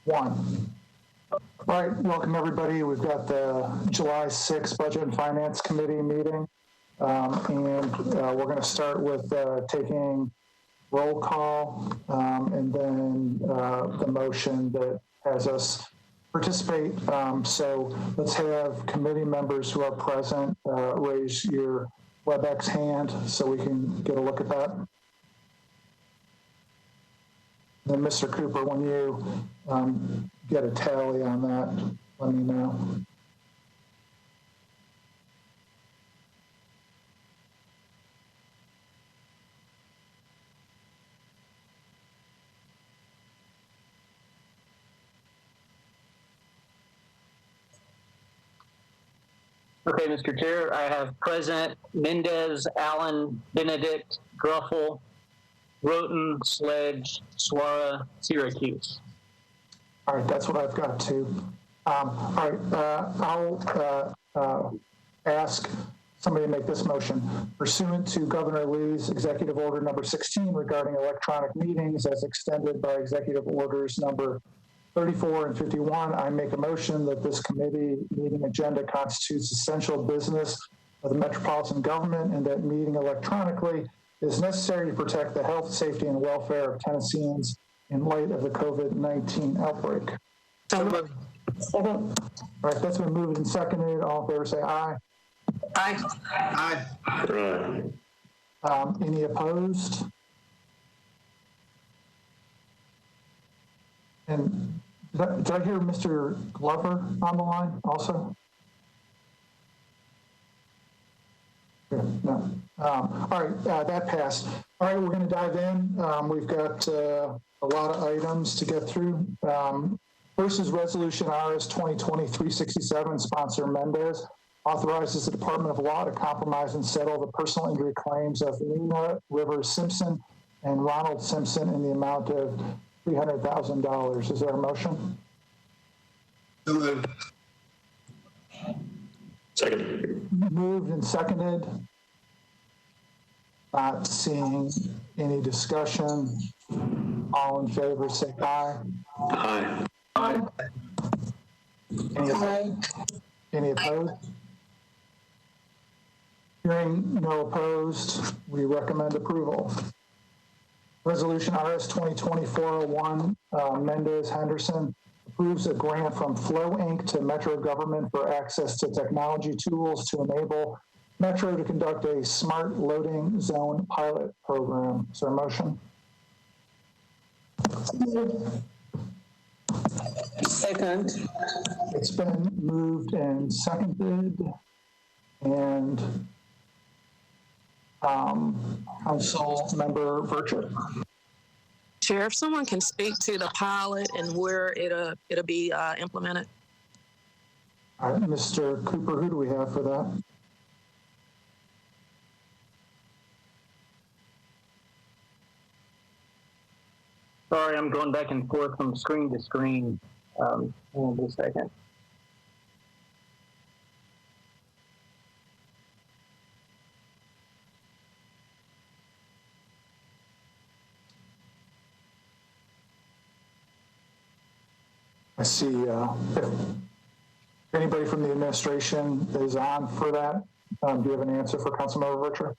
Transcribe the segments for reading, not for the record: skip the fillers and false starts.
1. All right, welcome everybody. We've got the July 6th Budget and Finance Committee meeting. We're going to start with taking roll call and then the motion that has us participate. So let's have committee members who are present raise your WebEx hand so we can get a look at that. Then Mr. Cooper, when you get a tally on that, let me know. Okay, Mr. Chair, I have present Mendez, Allen, Benedict, Gruffle, Roten, Sledge, Suara, Syracuse. All right, that's what I've got too. All right, I'll ask somebody to make this motion. Pursuant to Governor Lee's Executive Order number 16 regarding electronic meetings as extended by Executive Orders number 34 and 51, I make a motion that this committee meeting agenda constitutes essential business of the Metropolitan government and that meeting electronically is necessary to protect the health, safety, and welfare of Tennesseans in light of the COVID-19 outbreak. Second. All right, that's been moved and seconded. All in favor say aye. Aye. Aye. Any opposed? And did I hear Mr. Glover on the line also? No. All right, that passed. All right, we're going to dive in. We've got a lot of items to get through. First is Resolution RS 2020-367, sponsor Mendez, authorizes the Department of Law to compromise and settle the personal injury claims of Nina Rivers Simpson and Ronald Simpson in the amount of $300,000. Is there a motion? So moved. Second. Moved and seconded. Not seeing any discussion. All in favor say aye. Aye. Aye. Any opposed? Hearing no opposed, we recommend approval. Resolution RS 2020-401, Mendez Henderson approves a grant from Flow Inc. to Metro government for access to technology tools to enable Metro to conduct a smart loading zone pilot program. Is there a motion? Second. It's been moved and seconded, and Council Member Virtue. Chair, if someone can speak to the pilot and where it'll be implemented. All right, Mr. Cooper, who do we have for that? Sorry, I'm going back and forth from screen to screen. Hold on a second. I see if anybody from the administration is on for that. Do you have an answer for Councilmember Virtue?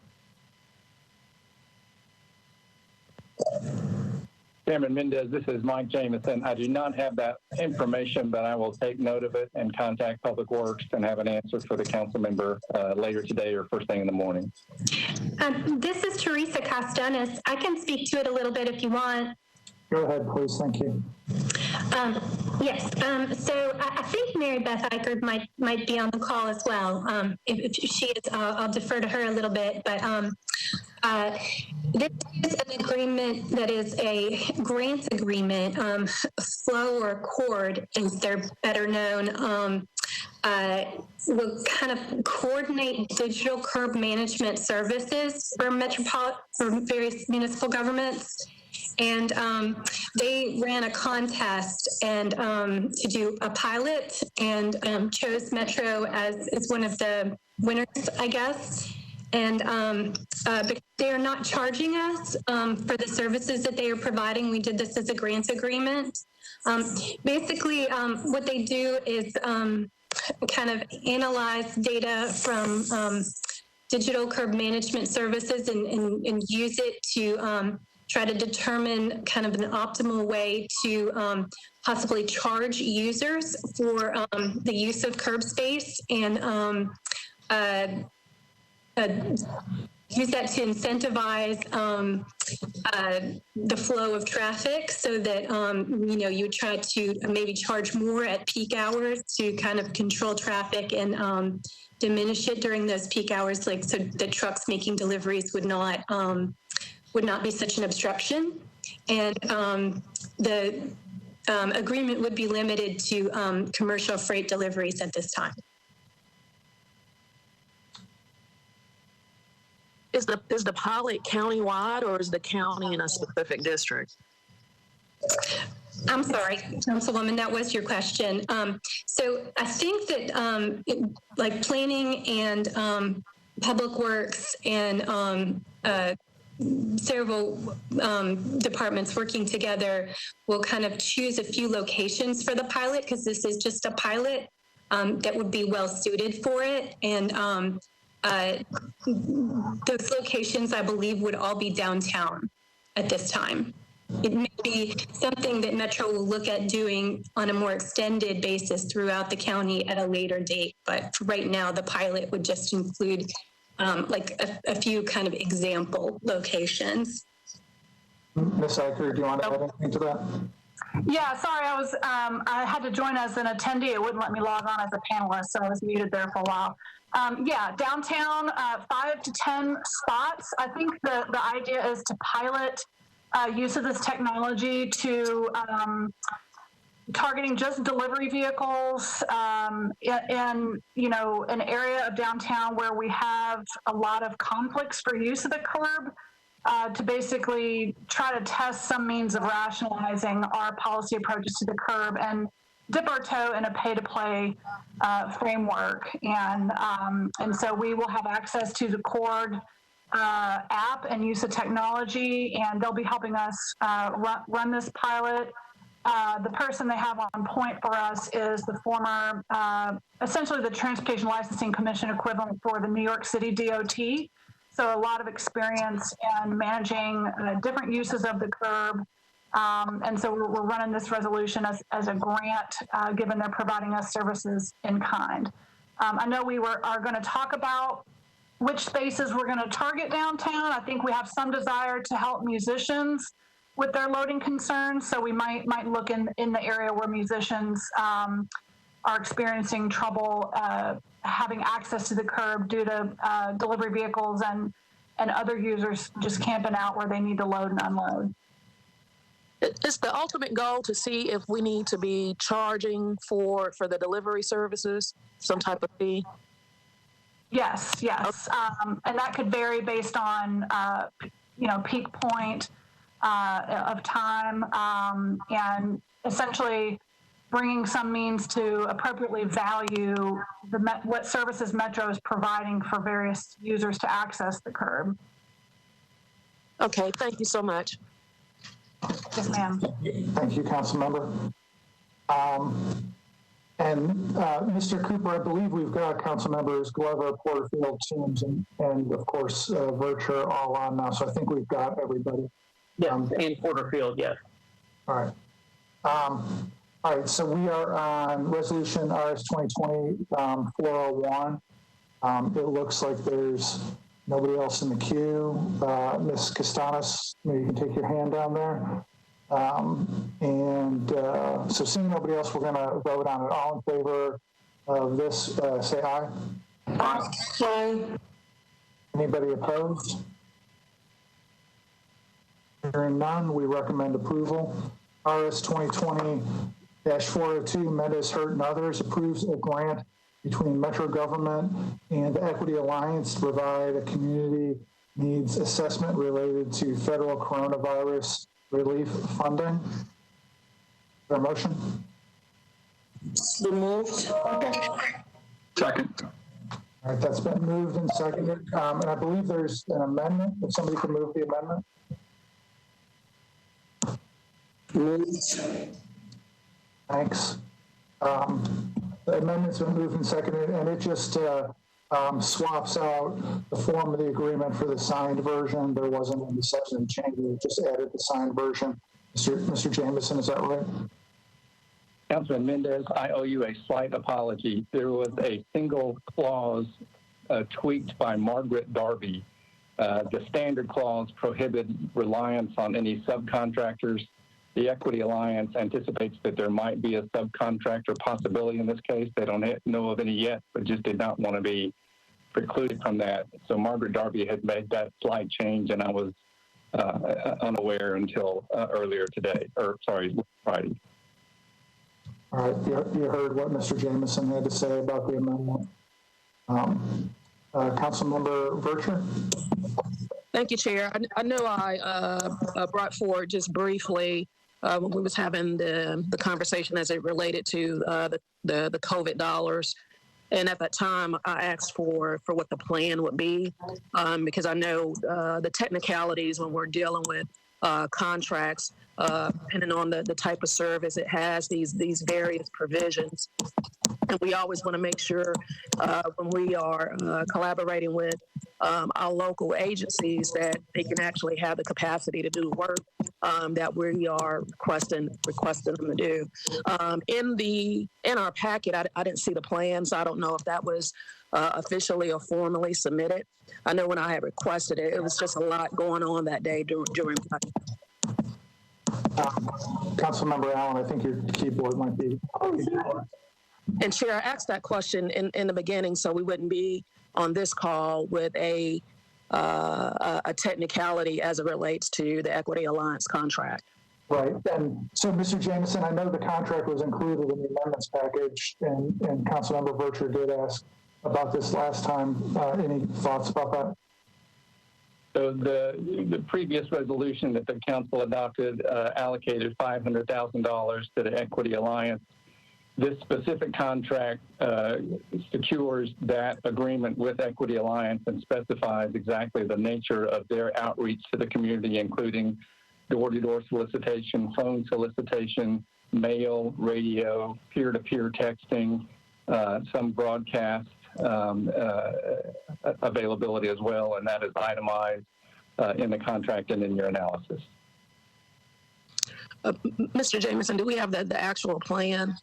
Chairman Mendez, this is Mike Jameson. I do not have that information, but I will take note of it and contact Public Works and have an answer for the council member later today or first thing in the morning. This is Teresa Costanis. I can speak to it a little bit if you want. Go ahead, please. Thank you. Yes. So I think Mary Beth Eichert might be on the call as well. If she is, I'll defer to her a little bit. But this is an agreement that is a grant agreement. Flow or Cord, as they're better known, will kind of coordinate digital curb management services for various municipal governments. And they ran a contest and to do a pilot and chose Metro as one of the winners, I guess. And because they are not charging us for the services that they are providing, we did this as a grant agreement. Basically, what they do is kind of analyze data from digital curb management services and use it to try to determine kind of an optimal way to possibly charge users for the use of curb space and use that to incentivize the flow of traffic so that, you try to maybe charge more at peak hours to kind of control traffic and diminish it during those peak hours, like so the trucks making deliveries would not be such an obstruction. And the agreement would be limited to commercial freight deliveries at this time. Is the pilot countywide, or is the county in a specific district? I'm sorry, Councilwoman, that was your question. So I think that like planning and public works and several departments working together will kind of choose a few locations for the pilot, because this is just a pilot that would be well suited for it. And those locations, I believe, would all be downtown at this time. It may be something that Metro will look at doing on a more extended basis throughout the county at a later date. But for right now, the pilot would just include like a few kind of example locations. Ms. Eicher, do you want to add anything to that? Yeah, sorry, I had to join as an attendee. It wouldn't let me log on as a panelist, so I was muted there for a while. Yeah, downtown, 5 to 10 spots. I think the idea is to pilot use of this technology to targeting just delivery vehicles in an area of downtown where we have a lot of conflicts for use of the curb. To basically try to test some means of rationalizing our policy approaches to the curb and dip our toe in a pay-to-play framework. And so we will have access to the Cord app and use of technology, and they'll be helping us run this pilot. The person they have on point for us is the former, essentially the Transportation Licensing Commission equivalent for the New York City DOT. So a lot of experience in managing different uses of the curb. And so we're running this resolution as a grant, given they're providing us services in kind. I know we are going to talk about which spaces we're going to target downtown. I think we have some desire to help musicians with their loading concerns. So we might look in the area where musicians are experiencing trouble having access to the curb due to delivery vehicles and other users just camping out where they need to load and unload. Is the ultimate goal to see if we need to be charging for the delivery services, some type of fee? Yes. And that could vary based on, peak point of time and essentially bringing some means to appropriately value what services Metro is providing for various users to access the curb. Okay, thank you so much. Yes, ma'am. Thank you, Councilmember. Mr. Cooper, I believe we've got Councilmembers Glover, Porterfield, Toombs, and of course, Vercher all on now. So I think we've got everybody. Yeah, and Porterfield, yes. All right. All right, so we are on Resolution RS 2020-401. It looks like there's nobody else in the queue. Ms. Castanis, maybe you can take your hand down there. So seeing nobody else, we're going to vote on it. All in favor of this, say aye. Aye. Anybody opposed? Hearing none, we recommend approval. RS 2020-402, Meadows, Hurt, and others approves a grant between Metro Government and the Equity Alliance to provide a community needs assessment related to federal coronavirus relief funding. Is there a motion? So moved. Second. All right, that's been moved and seconded. And I believe there's an amendment. If somebody could move the amendment. Moved. Thanks. The amendment's been moved and seconded, and it just swaps out the form of the agreement for the signed version. There wasn't any substantive change. It just added the signed version. Mr. Jameson, is that right? Councilman Mendez, I owe you a slight apology. There was a single clause tweaked by Margaret Darby. The standard clause prohibited reliance on any subcontractors. The Equity Alliance anticipates that there might be a subcontractor possibility in this case. They don't know of any yet, but just did not want to be precluded from that. So Margaret Darby had made that slight change, and I was unaware until earlier today, Friday. All right, you heard what Mr. Jameson had to say about the amendment. Councilmember Vercher? Thank you, Chair. I know I brought forward just briefly when we was having the conversation as it related to the COVID dollars. And at that time, I asked for what the plan would be, because I know the technicalities when we're dealing with contracts, depending on the type of service, it has these various provisions. And we always want to make sure when we are collaborating with our local agencies that they can actually have the capacity to do work that we are requesting them to do. In our packet, I didn't see the plan, so I don't know if that was officially or formally submitted. I know when I had requested it, it was just a lot going on that day during. Councilmember Allen, I think your keyboard might be. And Chair, I asked that question in the beginning so we wouldn't be on this call with a technicality as it relates to the Equity Alliance contract. Right. And so, Mr. Jameson, I know the contract was included in the amendments package, and Councilmember Vercher did ask about this last time. Any thoughts about that? So the previous resolution that the council adopted allocated $500,000 to the Equity Alliance. This specific contract secures that agreement with Equity Alliance and specifies exactly the nature of their outreach to the community, including door-to-door solicitation, phone solicitation, mail, radio, peer-to-peer texting, some broadcast availability as well, and that is itemized in the contract and in your analysis. Mr. Jameson, do we have the actual plan?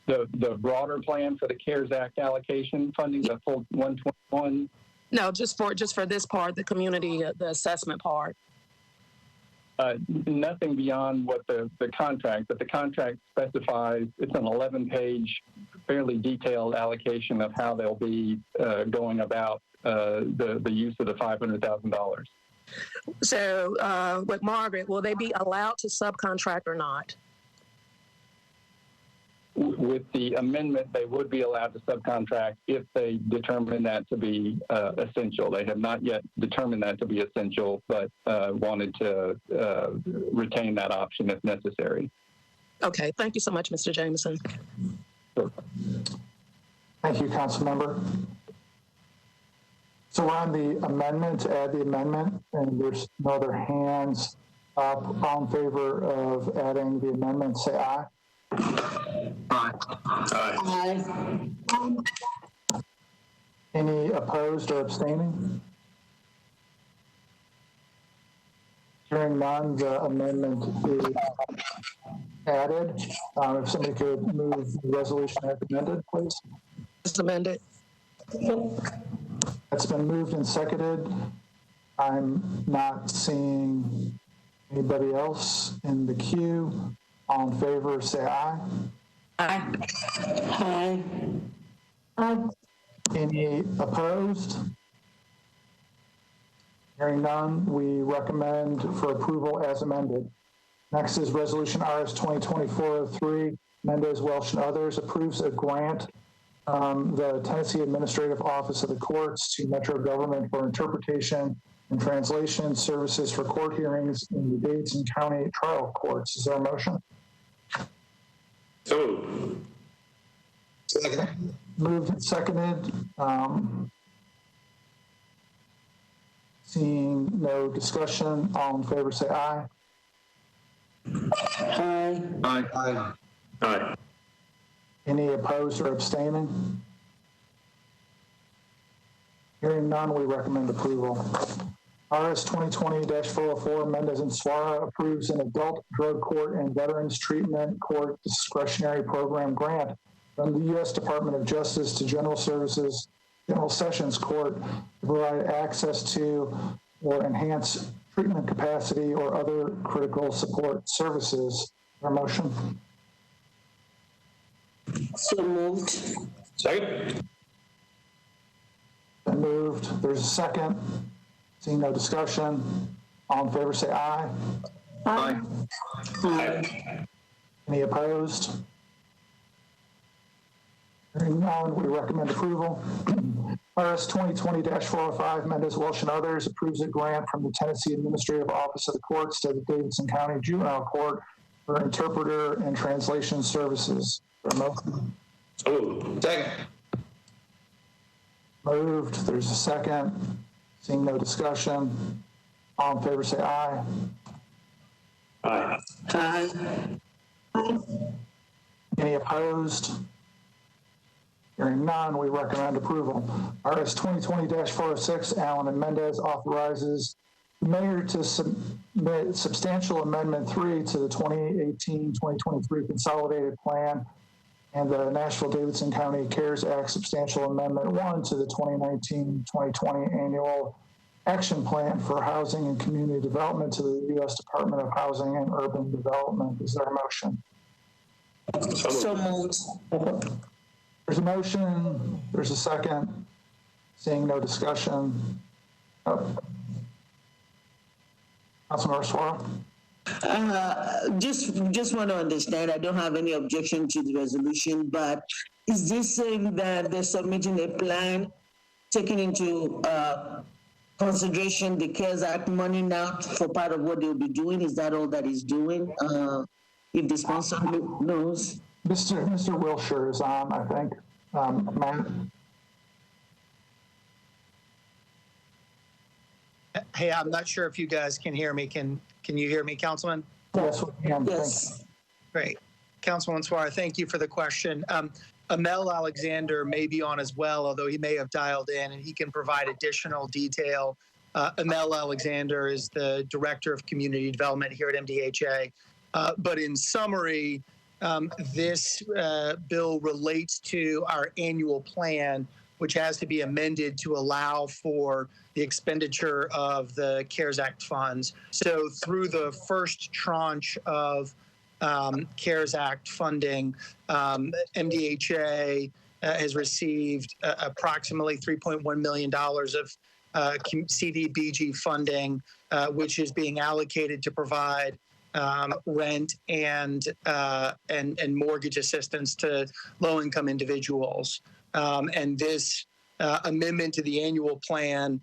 The broader plan for the CARES Act allocation funding, the full 121? No, just for this part, the community, the assessment part. Nothing beyond what the contract, but the contract specifies, it's an 11-page, fairly detailed allocation of how they'll be going about the use of the $500,000. So with Margaret, will they be allowed to subcontract or not? With the amendment, they would be allowed to subcontract if they determine that to be essential. They have not yet determined that to be essential, but wanted to retain that option if necessary. Okay, thank you so much, Mr. Jameson. Sure. Thank you, Councilmember. So we're on the amendment, to add the amendment, and there's no other hands up. All in favor of adding the amendment, say aye. Aye. Aye. Any opposed or abstaining? Hearing none, the amendment is added. If somebody could move the resolution as amended, please. It's amended. It's been moved and seconded. I'm not seeing anybody else in the queue. All in favor, say aye. Aye. Aye. Aye. Any opposed? Hearing none, we recommend for approval as amended. Next is Resolution RS 2024-03. Mendez, Welsh, and others approves a grant the Tennessee Administrative Office of the Courts to Metro Government for interpretation and translation services for court hearings in the Davidson County trial courts. Is there a motion? So moved. Moved and seconded. Seeing no discussion, all in favor say aye. Aye. Aye. Aye. Any opposed or abstaining? Hearing none, we recommend approval. RS 2020-404, Mendez and Suara approves an adult drug court and veterans treatment court discretionary program grant from the U.S. Department of Justice to General Sessions Court to provide access to or enhance treatment capacity or other critical support services. Our motion. So moved. Second. Been moved. There's a second. Seeing no discussion. All in favor say aye. Aye. Aye. Any opposed? Hearing none, we recommend approval. RS 2020-405, Mendez, Welsh, and others approves a grant from the Tennessee Administrative Office of the Courts to the Davidson County Juvenile Court for interpreter and translation services. So moved. Second. Moved. There's a second. Seeing no discussion. All in favor say aye. Aye. Aye. Any opposed? Hearing none, we recommend approval. RS 2020-406, Allen and Mendez authorizes the mayor to submit substantial amendment 3 to the 2018-2023 consolidated plan and the Nashville Davidson County CARES Act substantial amendment 1 to the 2019-2020 annual action plan for housing and community development to the U.S. Department of Housing and Urban Development. Is there a motion? So moved. There's a motion. There's a second. Seeing no discussion. Councilmember Suara. Just want to understand, I don't have any objection to the resolution, but is this saying that they're submitting a plan taking into consideration the CARES Act money now for part of what they'll be doing? Is that all that is doing? If the sponsor knows? Mr. Wilshire is on, I think. Matt? Hey, I'm not sure if you guys can hear me. Can you hear me, Councilman? Yes, we can. Yes. Great. Councilman Suara, thank you for the question. Amel Alexander may be on as well, although he may have dialed in, and he can provide additional detail. Amel Alexander is the Director of Community Development here at MDHA. But in summary, this bill relates to our annual plan, which has to be amended to allow for the expenditure of the CARES Act funds. So through the first tranche of CARES Act funding, MDHA has received approximately $3.1 million of CDBG funding, which is being allocated to provide rent and mortgage assistance to low-income individuals. And this amendment to the annual plan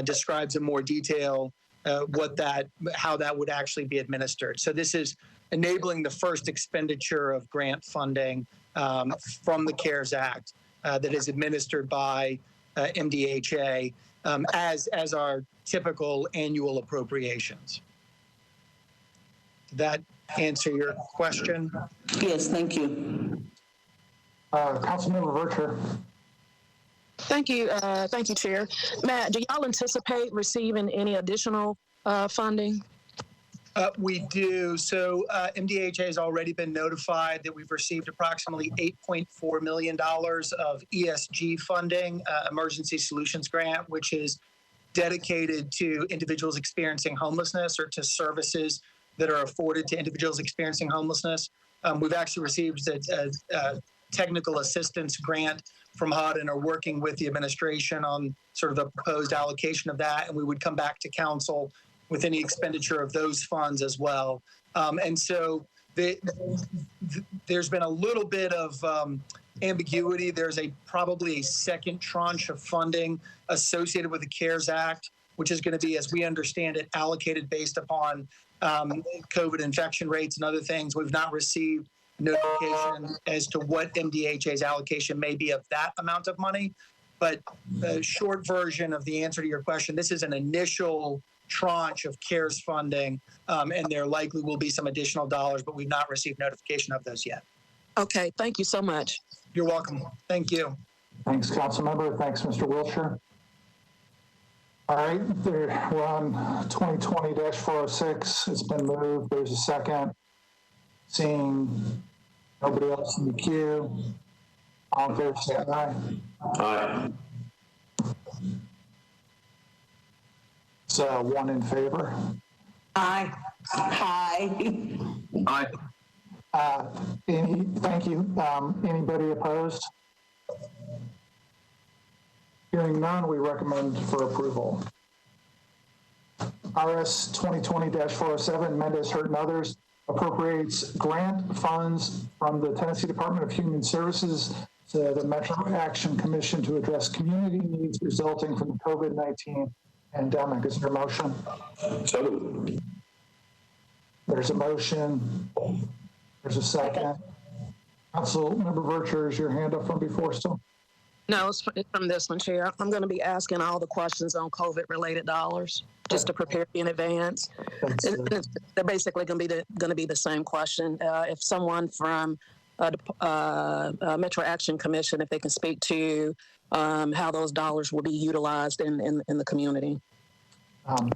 describes in more detail how that would actually be administered. So this is enabling the first expenditure of grant funding from the CARES Act that is administered by MDHA as our typical annual appropriations. Did that answer your question? Yes, thank you. Councilmember Vercher. Thank you, Chair. Matt, do y'all anticipate receiving any additional funding? We do. So MDHA has already been notified that we've received approximately $8.4 million of ESG funding, Emergency Solutions Grant, which is dedicated to individuals experiencing homelessness or to services that are afforded to individuals experiencing homelessness. We've actually received a technical assistance grant from HUD and are working with the administration on sort of the proposed allocation of that. And we would come back to council with any expenditure of those funds as well. And so there's been a little bit of ambiguity. There's probably a second tranche of funding associated with the CARES Act, which is going to be, as we understand it, allocated based upon COVID infection rates and other things. We've not received notification as to what MDHA's allocation may be of that amount of money. But the short version of the answer to your question, this is an initial tranche of CARES funding, and there likely will be some additional dollars, but we've not received notification of those yet. Okay, thank you so much. You're welcome. Thank you. Thanks, Councilmember. Thanks, Mr. Wiltshire. All right, we're on 2020-406. It's been moved. There's a second. Seeing nobody else in the queue. All in favor, say aye. Aye. So one in favor. Aye. Aye. Aye. Thank you. Anybody opposed? Hearing none, we recommend for approval. RS 2020-407, Mendez, Hurt, and others appropriates grant funds from the Tennessee Department of Human Services to the Metro Action Commission to address community needs resulting from the COVID-19 pandemic. Is there a motion? So moved. There's a motion. There's a second. Councilmember Vercher, is your hand up from before still? No, it's from this one, Chair. I'm going to be asking all the questions on COVID-related dollars just to prepare in advance. They're basically going to be the same question. If someone from Metro Action Commission, if they can speak to how those dollars will be utilized in the community.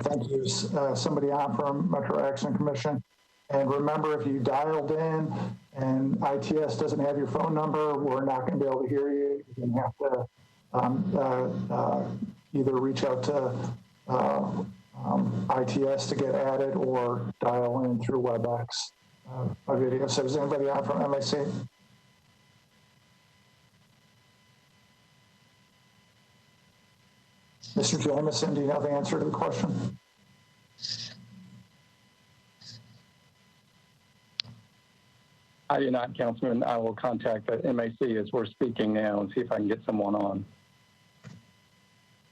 Thank you. Somebody on from Metro Action Commission. And remember, if you dialed in and ITS doesn't have your phone number, we're not going to be able to hear you. You're going to have to either reach out to ITS to get added or dial in through WebEx video. So is anybody on from MAC? Mr. Jamison, do you have the answer to the question? I do not, Councilman. I will contact the MAC as we're speaking now and see if I can get someone on.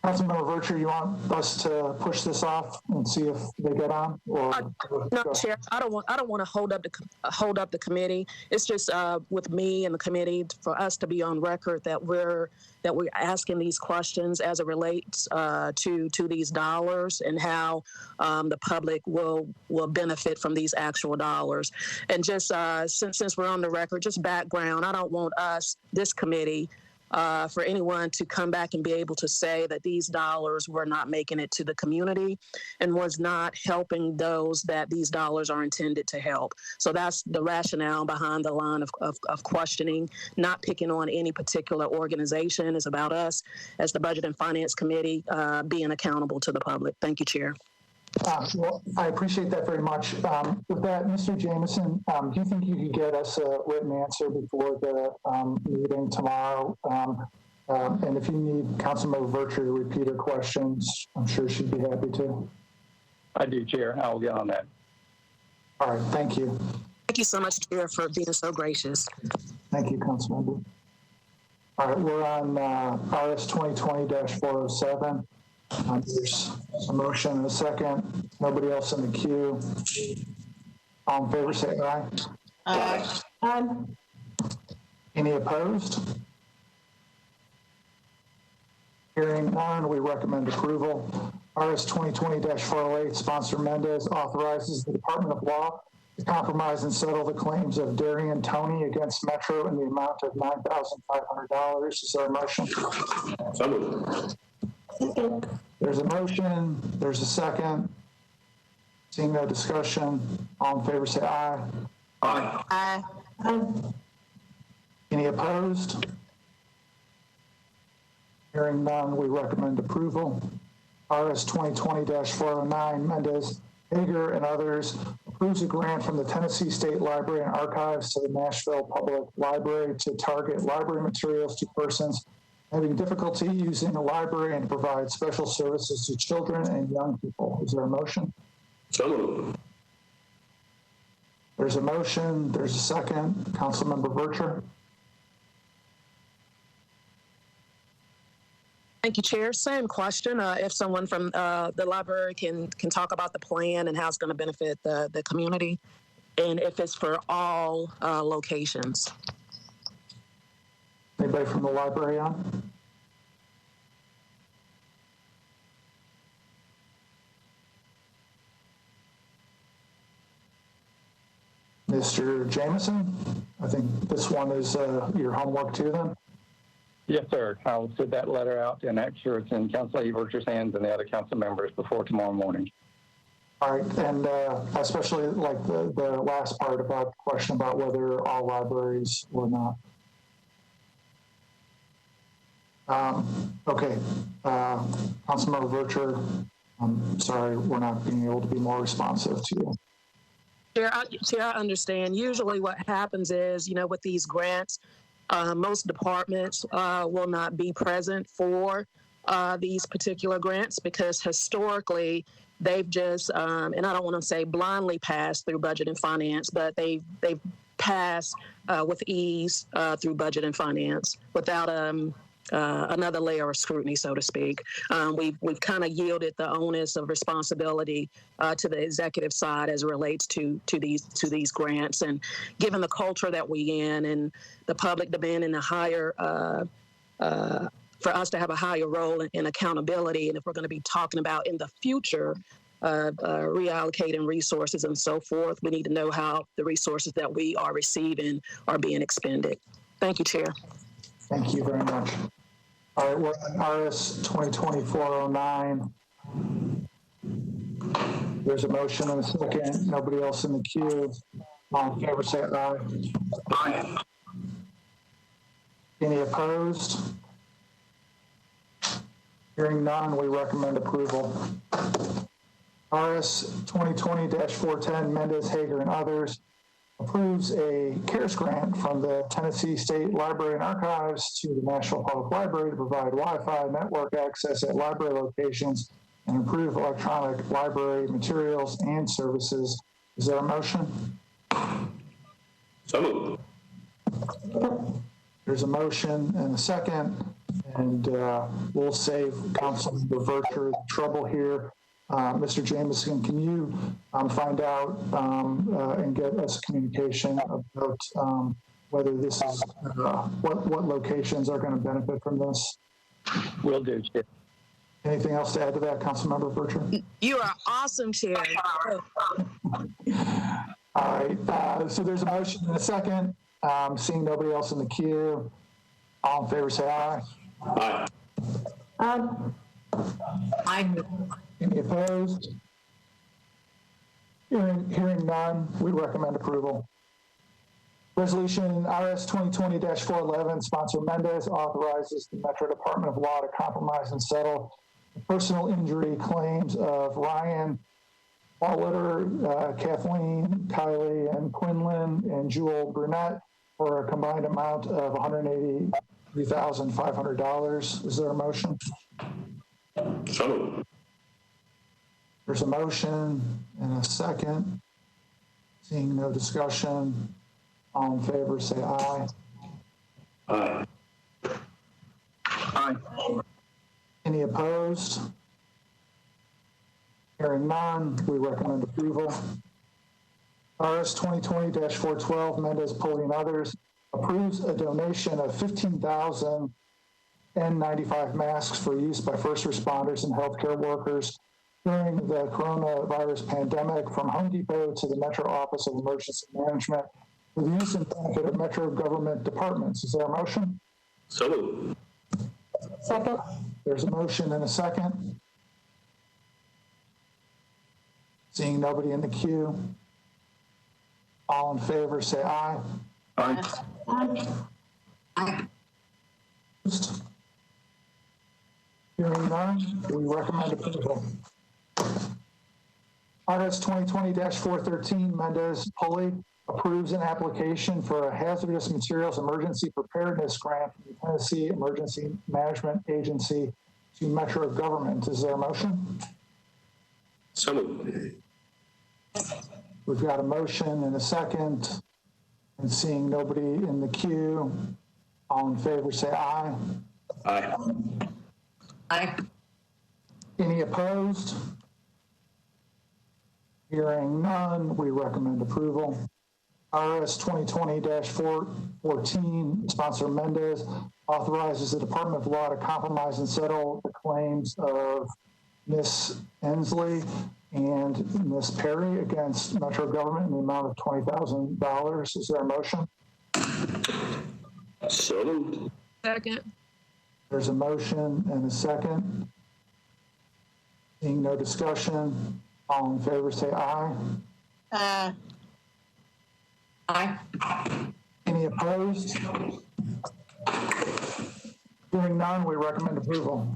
Councilmember Vercher, you want us to push this off and see if they get on? Or no, Chair. I don't want to hold up the committee. It's just with me and the committee for us to be on record that we're asking these questions as it relates to these dollars and how the public will benefit from these actual dollars. And just since we're on the record, just background. I don't want this committee. For anyone to come back and be able to say that these dollars were not making it to the community and was not helping those that these dollars are intended to help. So that's the rationale behind the line of questioning, not picking on any particular organization. It's about us as the Budget and Finance Committee being accountable to the public. Thank you, Chair. Well, I appreciate that very much. With that, Mr. Jamison, do you think you could get us a written answer before the meeting tomorrow? And if you need Councilmember Vercher to repeat her questions, I'm sure she'd be happy to. I do, Chair. I'll get on that. All right, thank you. Thank you so much, Chair, for being so gracious. Thank you, Councilmember. All right, we're on RS 2020-407. There's a motion and a second. Nobody else in the queue. All in favor, say aye. Aye. Any opposed? Hearing none, we recommend approval. RS 2020-408, sponsor Mendez, authorizes the Department of Law to compromise and settle the claims of Darian Tony against Metro in the amount of $9,500. Is there a motion? So moved. There's a motion. There's a second. Seeing no discussion, all in favor say aye. Aye. Aye. Any opposed? Hearing none, we recommend approval. RS 2020-409, Mendez, Hager, and others approves a grant from the Tennessee State Library and Archives to the Nashville Public Library to target library materials to persons having difficulty using the library and provide special services to children and young people. Is there a motion? So moved. There's a motion. There's a second. Councilmember Vercher. Thank you, Chair. Same question. If someone from the library can talk about the plan and how it's going to benefit the community, and if it's for all locations. Anybody from the library on? Mr. Jameson, I think this one is your homework too then? Yes, sir. I'll send that letter out and make sure it's in Councilor Vercher's hands and the other council members before tomorrow morning. All right, and especially like the last part about the question about whether all libraries or not. Okay, Councilmember Vercher, I'm sorry we're not being able to be more responsive to you. Chair, I understand. Usually what happens is, with these grants, most departments will not be present for these particular grants because historically they've just, and I don't want to say blindly passed through budget and finance, but they've passed with ease through budget and finance without another layer of scrutiny, so to speak. We've kind of yielded the onus of responsibility to the executive side as it relates to these grants. And given the culture that we in and the public demanding a higher for us to have a higher role in accountability, and if we're going to be talking about in the future reallocating resources and so forth, we need to know how the resources that we are receiving are being expended. Thank you, Chair. Thank you very much. All right, we're on RS 2020-409. There's a motion and a second. Nobody else in the queue. All in favor, say aye. Aye. Any opposed? Hearing none, we recommend approval. RS 2020-410, Mendez, Hager, and others approves a CARES grant from the Tennessee State Library and Archives to the Nashville Public Library to provide Wi-Fi network access at library locations and improve electronic library materials and services. Is there a motion? So moved. There's a motion and a second, and we'll save Councilmember Vercher the trouble here. Mr. Jameson, can you find out and get us communication about whether this is, what locations are going to benefit from this? Will do, Chair. Anything else to add to that, Councilmember Vercher? You are awesome, Chair. All right, so there's a motion and a second. Seeing nobody else in the queue, all in favor say aye. Aye. Aye. Any opposed? Hearing none, we recommend approval. Resolution RS 2020-411, sponsor Mendez, authorizes the Metro Department of Law to compromise and settle the personal injury claims of Ryan Balliter, Kathleen, Kylie, and Quinlan, and Jewel Brunette for a combined amount of $183,500. Is there a motion? So moved. There's a motion and a second. Seeing no discussion, all in favor say aye. Aye. Aye. Any opposed? Hearing none, we recommend approval. RS 2020-412, Mendez, Pulley, and others approves a donation of 15,000 N95 masks for use by first responders and healthcare workers during the coronavirus pandemic from Home Depot to the Metro Office of Emergency Management for the use and benefit of Metro government departments. Is there a motion? So moved. Second. There's a motion and a second. Seeing nobody in the queue, all in favor say aye. Aye. Aye. Hearing none, we recommend approval. RS 2020-413, Mendez, Pulley, approves an application for a hazardous materials emergency preparedness grant from the Tennessee Emergency Management Agency to Metro government. Is there a motion? So moved. We've got a motion and a second. And seeing nobody in the queue, all in favor say aye. Aye. Aye. Any opposed? Hearing none, we recommend approval. RS 2020-414, sponsor Mendez, authorizes the Department of Law to compromise and settle the claims of Ms. Ensley and Ms. Perry against Metro government in the amount of $20,000. Is there a motion? So moved. Second. There's a motion and a second. Seeing no discussion, all in favor say aye. Aye. Any opposed? Hearing none, we recommend approval.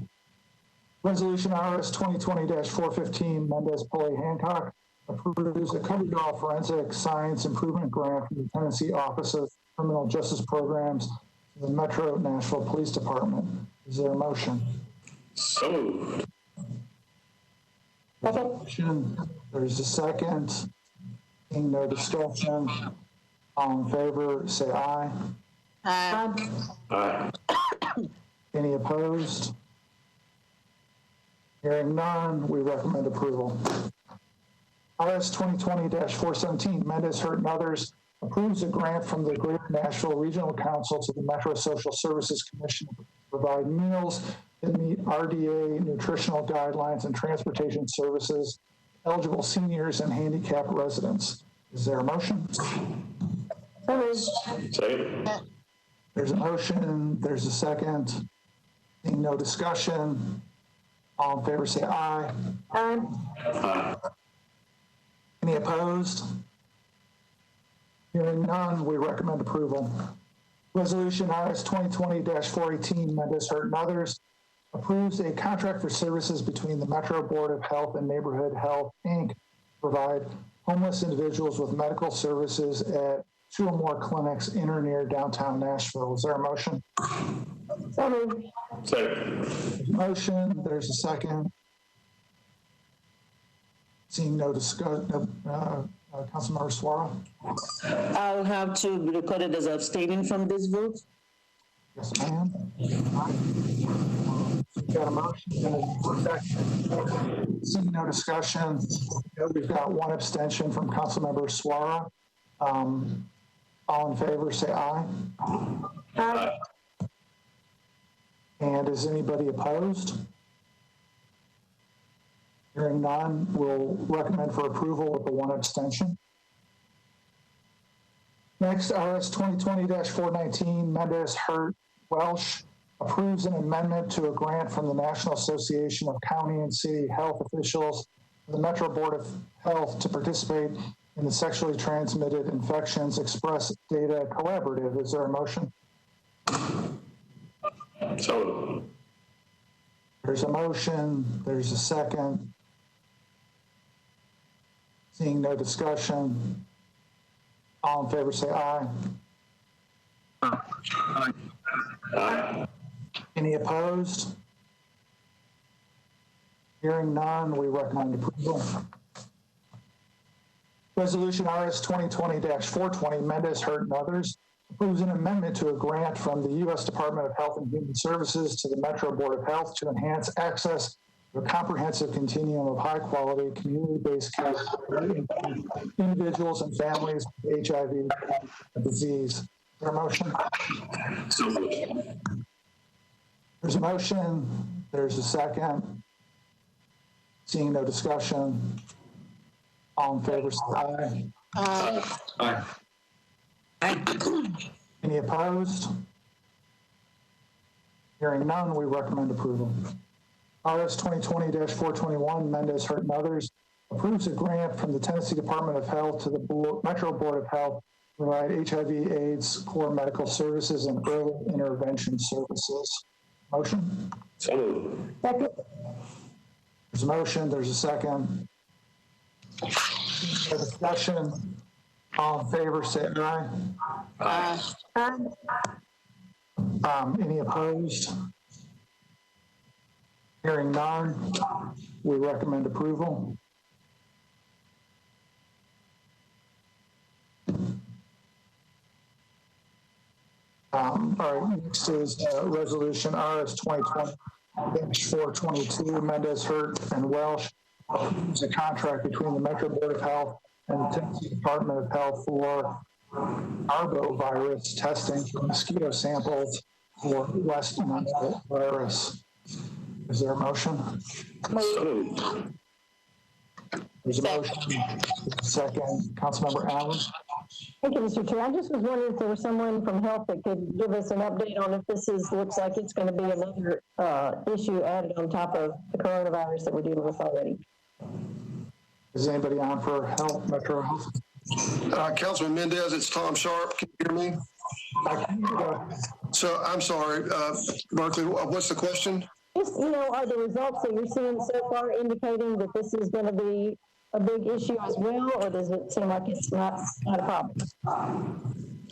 Resolution RS 2020-415, Mendez Pulley Hancock approves a covered draw forensic science improvement grant from the Tennessee Office of Criminal Justice Programs to the Metro Nashville Police Department. Is there a motion? So moved. There's a second. Seeing no discussion, all in favor say aye. Aye. Any opposed? Hearing none, we recommend approval. RS 2020-417, Mendez, Hurt, and others approves a grant from the Greater Nashville Regional Council to the Metro Social Services Commission to provide meals that meet RDA nutritional guidelines and transportation services eligible seniors and handicapped residents. Is there a motion? Second. There's a motion, there's a second. Seeing no discussion, all in favor say aye. Aye. Any opposed? Hearing none, we recommend approval. Resolution RS 2020-418, Mendez, Hurt, and others approves a contract for services between the Metro Board of Health and Neighborhood Health, Inc. to provide homeless individuals with medical services at 2 or more clinics in or near downtown Nashville. Is there a motion? Second. There's a motion, there's a second. Seeing no discussion, Councilmember Suara? I'll have to be recorded as abstaining from this vote. Yes, ma'am. Got a motion and a second. Seeing no discussion, we've got one abstention from Councilmember Suara. All in favor, say aye. Aye. And is anybody opposed? Hearing none, we'll recommend for approval with the one abstention. Next, RS 2020-419, Mendez, Hurt, Welsh approves an amendment to a grant from the National Association of County and City Health Officials to the Metro Board of Health to participate in the Sexually Transmitted Infections Express Data Collaborative. Is there a motion? So moved. There's a motion, there's a second. Seeing no discussion, all in favor say aye. Aye. Any opposed? Hearing none, we recommend approval. Resolution RS 2020-420, Mendez, Hurt, and others approves an amendment to a grant from the U.S. Department of Health and Human Services to the Metro Board of Health to enhance access to a comprehensive continuum of high-quality, community-based care for individuals and families with HIV disease. Is there a motion? So moved. There's a motion. There's a second. Seeing no discussion, all in favor say aye. Aye. Any opposed? Hearing none, we recommend approval. RS 2020-421, Mendez, Hurt, and others approves a grant from the Tennessee Department of Health to the Metro Board of Health to provide HIV/AIDS core medical services and early intervention services. Motion? So moved. There's a motion, there's a second. For discussion, all in favor, say aye. Any opposed? Hearing none, we recommend approval. All right, next is resolution RS 2020-422, Mendez, Hurt, and Welsh. It's a contract between the Metro Board of Health and the Tennessee Department of Health for arbovirus testing for mosquito samples for West Nile virus. Is there a motion? So moved. There's a motion. Second, Councilmember Allen. Thank you, Mr. Chair. I just was wondering if there was someone from health that could give us an update on if this looks like it's going to be another issue added on top of the coronavirus that we're dealing with already. Is anybody on for health, Metro Health? Councilman Mendez, it's Tom Sharp. Can you hear me? So I'm sorry, Berkeley, what's the question? Just, are the results that you're seeing so far indicating that this is going to be a big issue as well, or does it seem like it's not a problem?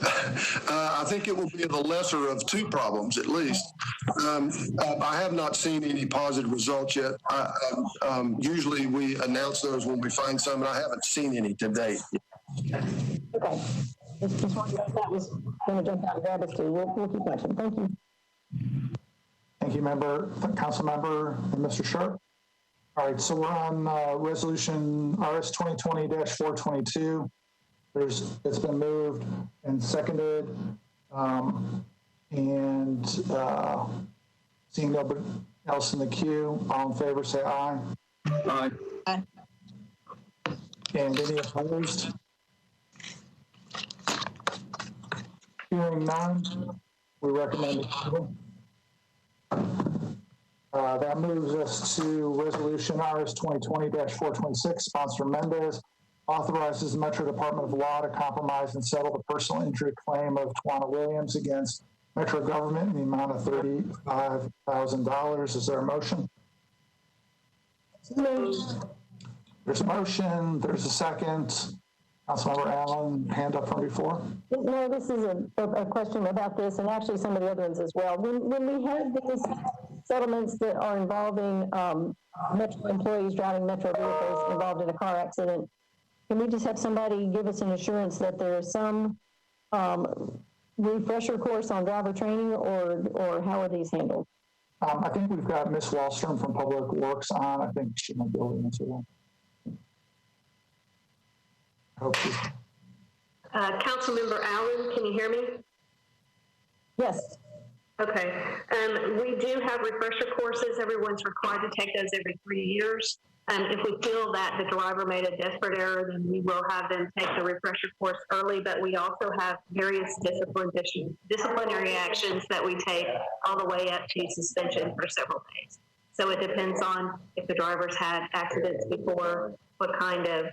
I think it will be the lesser of two problems, at least. I have not seen any positive results yet. Usually we announce those when we find some, and I haven't seen any to date. Okay. Just wondering if that was going to jump out and grab us too. We'll keep watching. Thank you. Thank you, Council Member and Mr. Sharp. All right, so we're on Resolution RS 2020-422. It's been moved and seconded, and seeing nobody else in the queue, all in favor say aye. Aye. Aye. And any opposed? Hearing none, we recommend approval. That moves us to Resolution RS 2020-426, sponsor Mendez, authorizes the Metro Department of Law to compromise and settle the personal injury claim of Tawana Williams against Metro government in the amount of $35,000. Is there a motion? There's a motion. There's a second. Councilmember Allen, hand up from before. No, this is a question about this, and actually some of the other ones as well. When we have these settlements that are involving Metro employees driving Metro vehicles involved in a car accident, can we just have somebody give us an assurance that there is some refresher course on driver training, or how are these handled? I think we've got Ms. Wallstrom from Public Works on. I think she might be able to answer that. Councilmember Allen, can you hear me? Yes. Okay. We do have refresher courses. Everyone's required to take those every 3 years. If we feel that the driver made a desperate error, then we will have them take the refresher course early, but we also have various disciplinary actions that we take all the way up to suspension for several days. So it depends on if the drivers had accidents before, what kind of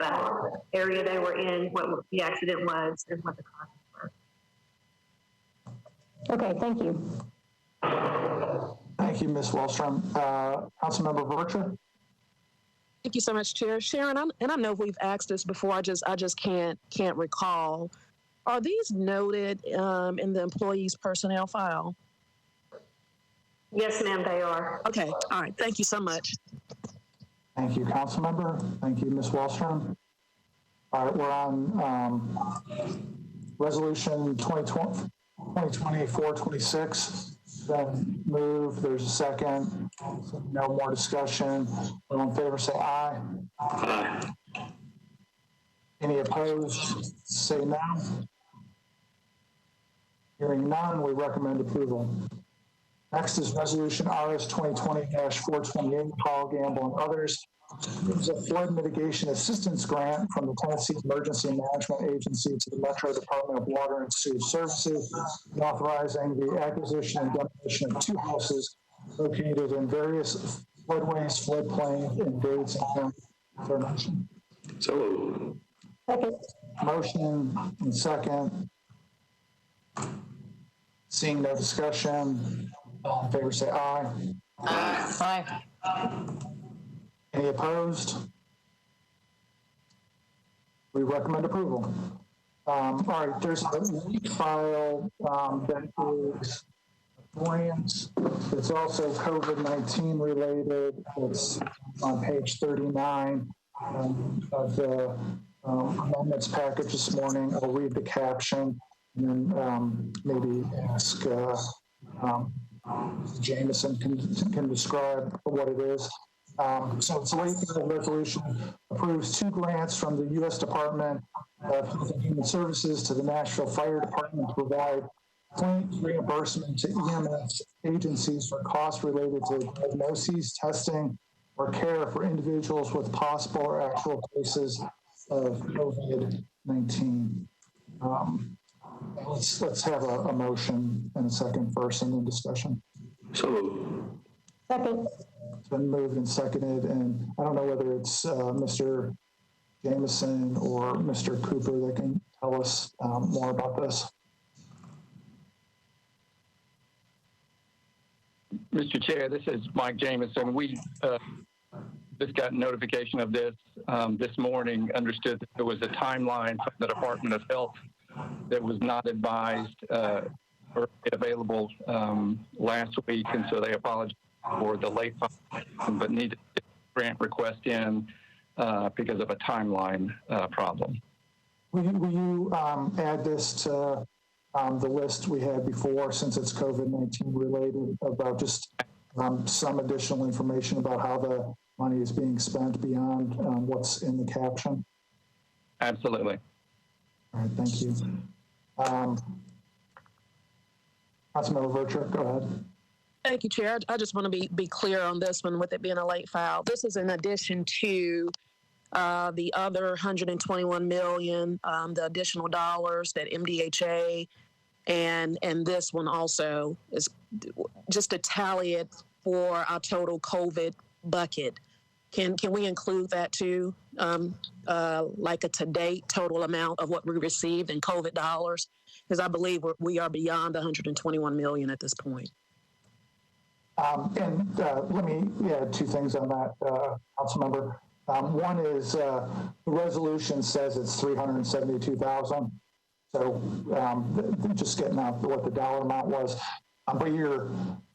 area they were in, what the accident was, and what the causes were. Okay, thank you. Thank you, Ms. Wallstrom. Councilmember Vercher? Thank you so much, Chair. Sharon, I know we've asked this before. I just can't recall. Are these noted in the employee's personnel file? Yes, ma'am, they are. Okay. All right. Thank you so much. Thank you, Councilmember. Thank you, Ms. Wallstrom. All right, we're on Resolution 2020-426. Then moved. There's a second. So no more discussion. All in favor, say aye. Aye. Any opposed, say no. Hearing none, we recommend approval. Next is Resolution RS 2020-428, Paul Gamble and others. It was a flood mitigation assistance grant from the Tennessee Emergency Management Agency to the Metro Department of Water and Sewer Services, authorizing the acquisition and demolition of 2 houses located in various floodways, floodplains in Davidson County. Is there a motion? So moved. Second. Motion and second. Seeing no discussion, all in favor say aye. Aye. Any opposed? We recommend approval. All right, there's a leak file that is grants. It's also COVID-19 related. It's on page 39 of the amendments package this morning. I'll read the caption and then maybe ask Jameson can describe what it is. So it's a late resolution approves 2 grants from the U.S. Department of Health and Human Services to the Nashville Fire Department to provide claims reimbursement to EMS agencies for costs related to diagnoses, testing, or care for individuals with possible or actual cases of COVID-19. Let's have a motion and a second first and then discussion. So moved. Second. It's been moved and seconded, and I don't know whether it's Mr. Jameson or Mr. Cooper that can tell us more about this. Mr. Chair, this is Mike Jameson. We just got notification of this this morning, understood that there was a timeline from the Department of Health that was not advised or available last week, and so they apologize for the late filing, but needed to get a grant request in because of a timeline problem. Will you add this to the list we had before, since it's COVID-19 related, about just some additional information about how the money is being spent beyond what's in the caption? Absolutely. All right, thank you. Councilmember Vercher, go ahead. Thank you, Chair. I just want to be clear on this one with it being a late file. This is in addition to the other 121 million, the additional dollars that MDHA and this one also is just to tally it for our total COVID bucket. Can we include that too? Like a to-date total amount of what we received in COVID dollars? Because I believe we are beyond 121 million at this point. Let me add two things on that, Councilmember. One is the resolution says it's 372,000. So just getting out what the dollar amount was. But your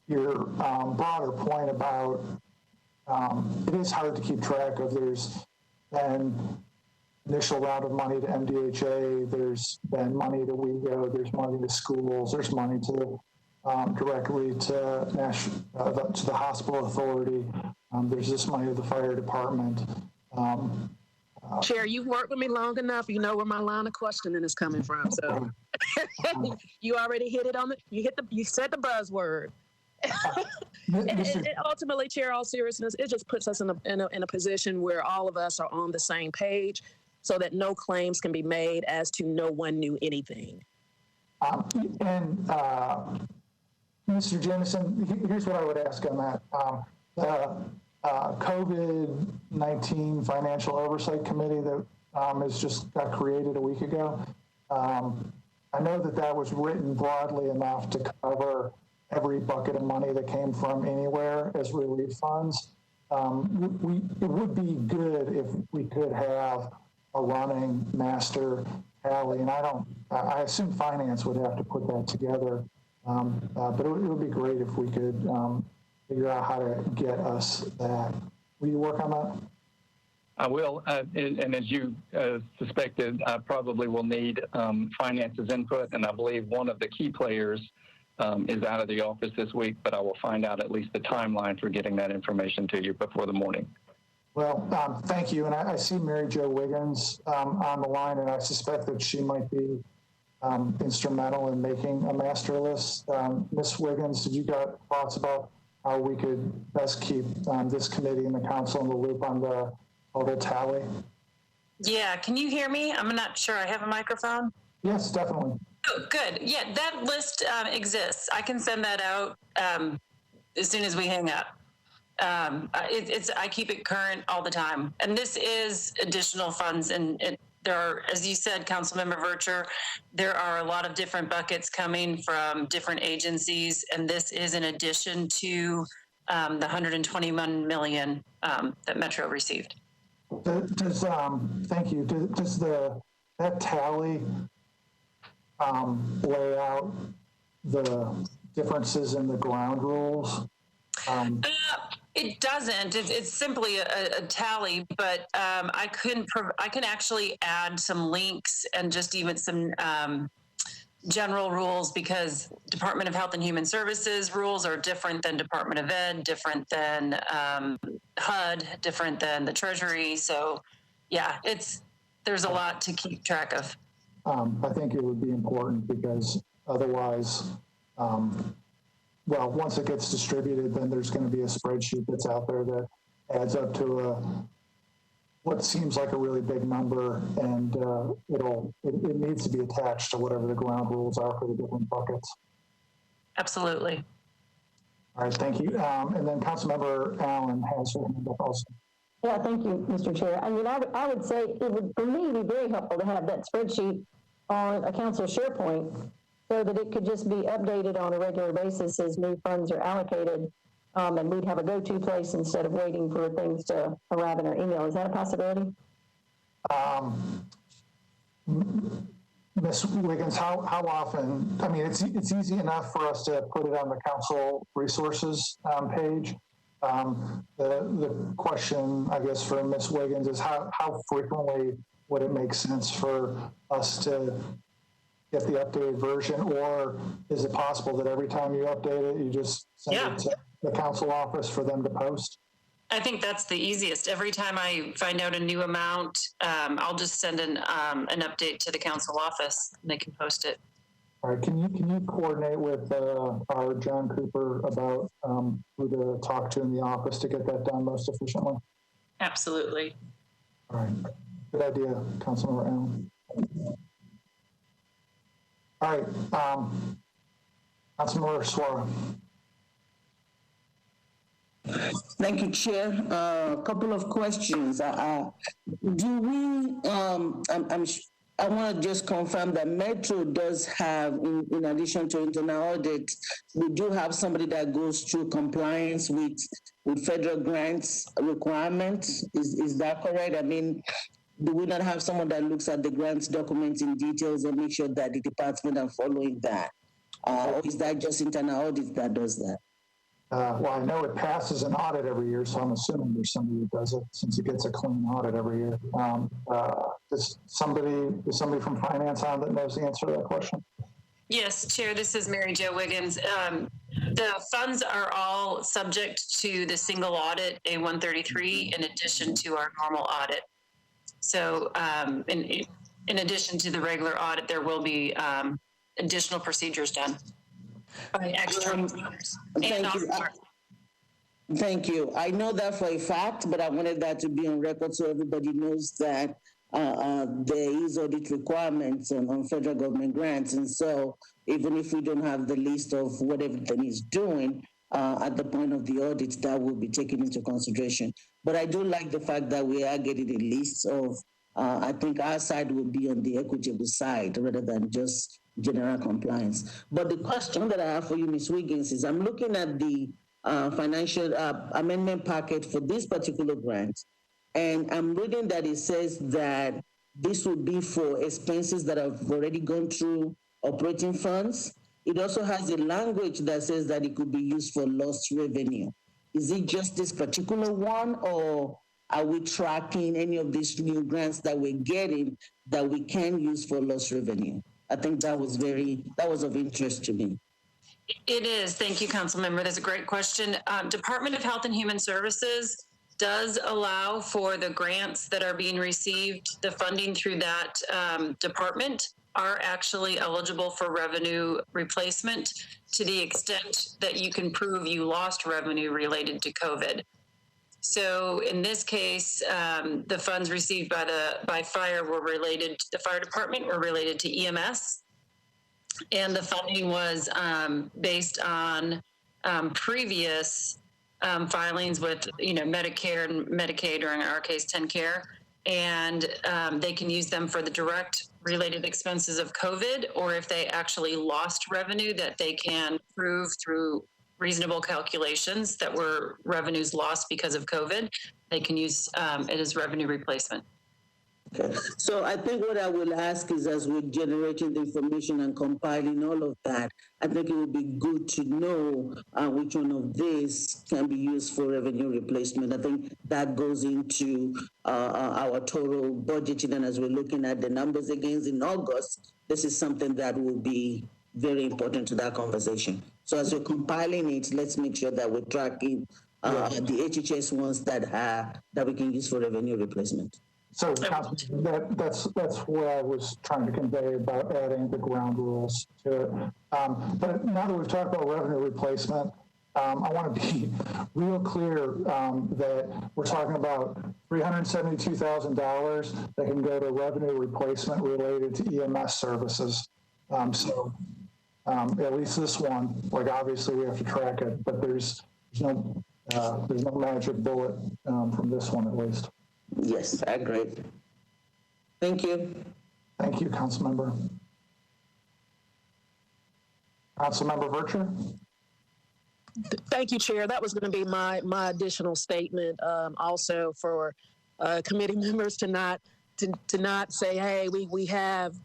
broader point about it is hard to keep track of. There's been initial round of money to MDHA. There's been money to WEGO. There's money to schools. There's money to directly to the hospital authority. There's this money to the fire department. Chair, you've worked with me long enough. You know where my line of questioning is coming from. So you already hit it on you said the buzzword. And ultimately, Chair, all seriousness, it just puts us in a position where all of us are on the same page, so that no claims can be made as to no one knew anything. Mr. Jameson, here's what I would ask on that. COVID-19 Financial Oversight Committee that has just got created a week ago. I know that was written broadly enough to cover every bucket of money that came from anywhere as relief funds. It would be good if we could have a running master tally, and I assume finance would have to put that together. But it would be great if we could figure out how to get us that. Will you work on that? I will, and as you suspected, I probably will need finance's input, and I believe one of the key players is out of the office this week, but I will find out at least the timeline for getting that information to you before the morning. Well, thank you, and I see Mary Jo Wiggins on the line, and I suspect that she might be instrumental in making a master list. Ms. Wiggins, did you got thoughts about how we could best keep this committee and the council in the loop on the total tally? Yeah, can you hear me? I'm not sure I have a microphone. Yes, definitely. Oh, good. Yeah, that list exists. I can send that out as soon as we hang up. I keep it current all the time. And this is additional funds, and there are, as you said, Councilmember Vercher, there are a lot of different buckets coming from different agencies, and this is in addition to the 121 million that Metro received. Thank you. Does that tally lay out the differences in the ground rules? It doesn't. It's simply a tally, but I can actually add some links and just even some general rules, because Department of Health and Human Services rules are different than Department of Ed, different than HUD, different than the Treasury. So, yeah, there's a lot to keep track of. I think it would be important because Otherwise, well, once it gets distributed, then there's going to be a spreadsheet that's out there that adds up to what seems like a really big number, and it needs to be attached to whatever the ground rules are for the different buckets. Absolutely. All right, thank you. And then Councilmember Allen has her hand up also. Yeah, thank you, Mr. Chair. I mean, I would say it would, for me, be very helpful to have that spreadsheet on a council SharePoint so that it could just be updated on a regular basis as new funds are allocated, and we'd have a go-to place instead of waiting for things to arrive in our email. Is that a possibility? Ms. Wiggins, how often? I mean, it's easy enough for us to put it on the council resources page. The question, I guess, for Ms. Wiggins is how frequently would it make sense for us to get the updated version, or is it possible that every time you update it, you just send it to the council office for them to post? I think that's the easiest. Every time I find out a new amount, I'll just send an update to the council office and they can post it. All right, can you coordinate with our John Cooper about who to talk to in the office to get that done most efficiently? Absolutely. All right, good idea, Councilmember Allen. All right, Councilmember Suara. Thank you, Chair. A couple of questions. Do we, I want to just confirm that Metro does have, in addition to internal audit, we do have somebody that goes through compliance with federal grants requirements. Is that correct? I mean, do we not have someone that looks at the grants documents in details and make sure that the department are following that? Or is that just internal audit that does that? Well, I know it passes an audit every year, so I'm assuming there's somebody who does it since it gets a clean audit every year. Is somebody from finance on that knows the answer to that question? Yes, Chair, this is Mary Jo Wiggins. The funds are all subject to the single audit A133 in addition to our normal audit. So in addition to the regular audit, there will be additional procedures done. Thank you. I know that for a fact, but I wanted that to be on record so everybody knows that there is audit requirements on federal government grants. And so even if we don't have the list of what everything is doing at the point of the audit, that will be taken into consideration. But I do like the fact that we are getting a list of, I think our side will be on the equitable side rather than just general compliance. But the question that I have for you, Ms. Wiggins, is I'm looking at the financial amendment packet for this particular grant, and I'm reading that it says that this would be for expenses that have already gone through operating funds. It also has a language that says that it could be used for lost revenue. Is it just this particular one, or are we tracking any of these new grants that we're getting that we can use for lost revenue? I think that was of interest to me. It is. Thank you, Council Member. That's a great question. Department of Health and Human Services does allow for the grants that are being received. The funding through that department are actually eligible for revenue replacement to the extent that you can prove you lost revenue related to COVID. So in this case, the funds received by fire were related to the fire department, were related to EMS. And the funding was based on previous filings with, Medicare and Medicaid, or in our case, TennCare. And they can use them for the direct related expenses of COVID, or if they actually lost revenue, that they can prove through reasonable calculations that were revenues lost because of COVID, they can use it as revenue replacement. Okay. So I think what I will ask is, as we're generating the information and compiling all of that, I think it would be good to know which one of these can be used for revenue replacement. I think that goes into our total budgeting, and as we're looking at the numbers again in August, this is something that will be very important to that conversation. So as we're compiling it, let's make sure that we're tracking the HHS ones that we can use for revenue replacement. So that's what I was trying to convey about adding the ground rules to it. But now that we've talked about revenue replacement, I want to be real clear that we're talking about $372,000 that can go to revenue replacement related to EMS services. So at least this one, like obviously we have to track it, but there's no magic bullet from this one at least. Yes, I agree. Thank you. Thank you, Councilmember. Councilmember Vercher? Thank you, Chair. That was going to be my additional statement. Also for committee members to not say, hey, we have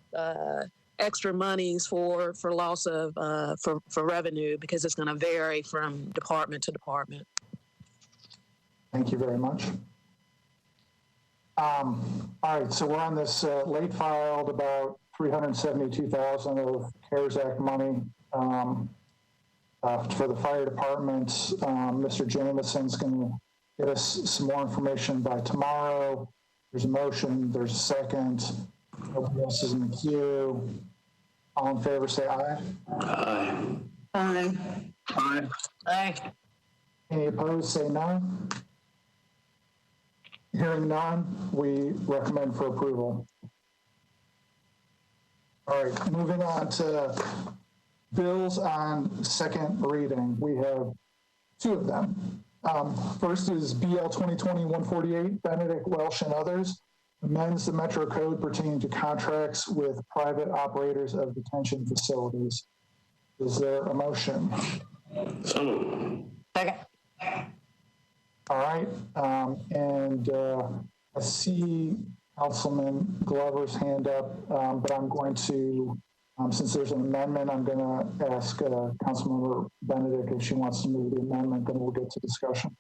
extra monies for loss of for revenue, because it's going to vary from department to department. Thank you very much. All right, so we're on this late filed about $372,000 of CARES Act money for the fire department. Mr. Jameson's going to get us some more information by tomorrow. There's a motion, there's a second. Nobody else is in the queue. All in favor, say aye. Aye. Aye. Aye. Aye. Any opposed, say no. Hearing none, we recommend for approval. All right, moving on to bills on second reading. We have two of them. First is BL 2020-148, Benedict Welsh and others, amends the Metro Code pertaining to contracts with private operators of detention facilities. Is there a motion? So moved. Second. All right, and I see Councilman Glover's hand up, but I'm going to, since there's an amendment, I'm going to ask Councilmember Benedict if she wants to move the amendment, then we'll get to discussion.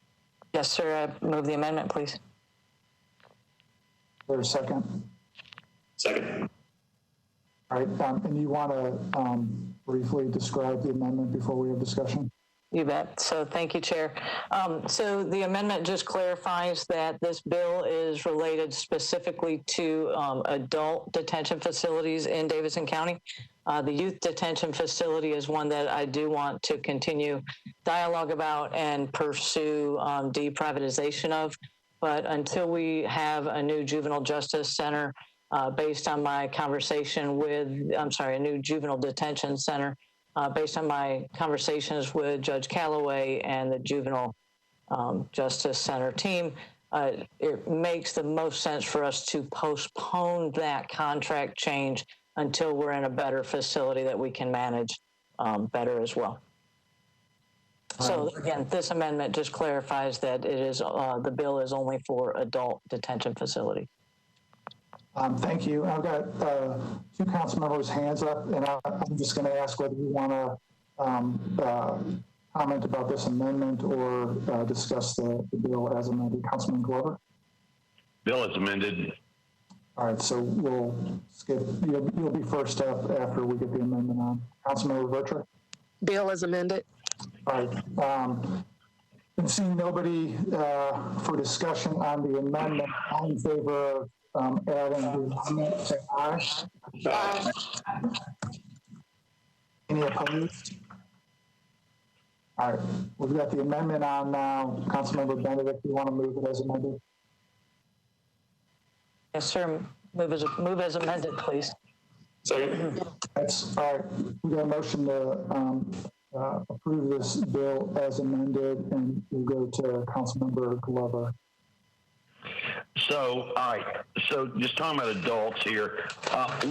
Yes, sir. Move the amendment, please. Is there a second? Second. All right, and you want to briefly describe the amendment before we have discussion? You bet. So thank you, Chair. So the amendment just clarifies that this bill is related specifically to adult detention facilities in Davidson County. The youth detention facility is one that I do want to continue dialogue about and pursue deprivatization of. But until we have a new juvenile justice center, based on my conversation with, a new juvenile detention center, based on my conversations with Judge Calloway and the Juvenile Justice Center team, it makes the most sense for us to postpone that contract change until we're in a better facility that we can manage better as well. So again, this amendment just clarifies that it is the bill is only for adult detention facility. Thank you. I've got two council members' hands up, and I'm just going to ask whether you want to comment about this amendment or discuss the bill as amended. Councilman Glover? Bill is amended. All right, so we'll skip. You'll be first up after we get the amendment on. Councilmember Vercher? Bill is amended. All right. And seeing nobody for discussion on the amendment, all in favor of adding the amendment, say aye. Aye. Any opposed? All right, we've got the amendment on now. Councilmember Benedict, do you want to move it as amended? Yes, sir. Move as amended, please. Second. That's all right. We got a motion to approve this bill as amended, and we'll go to Councilmember Glover. So, all right. So, just talking about adults here,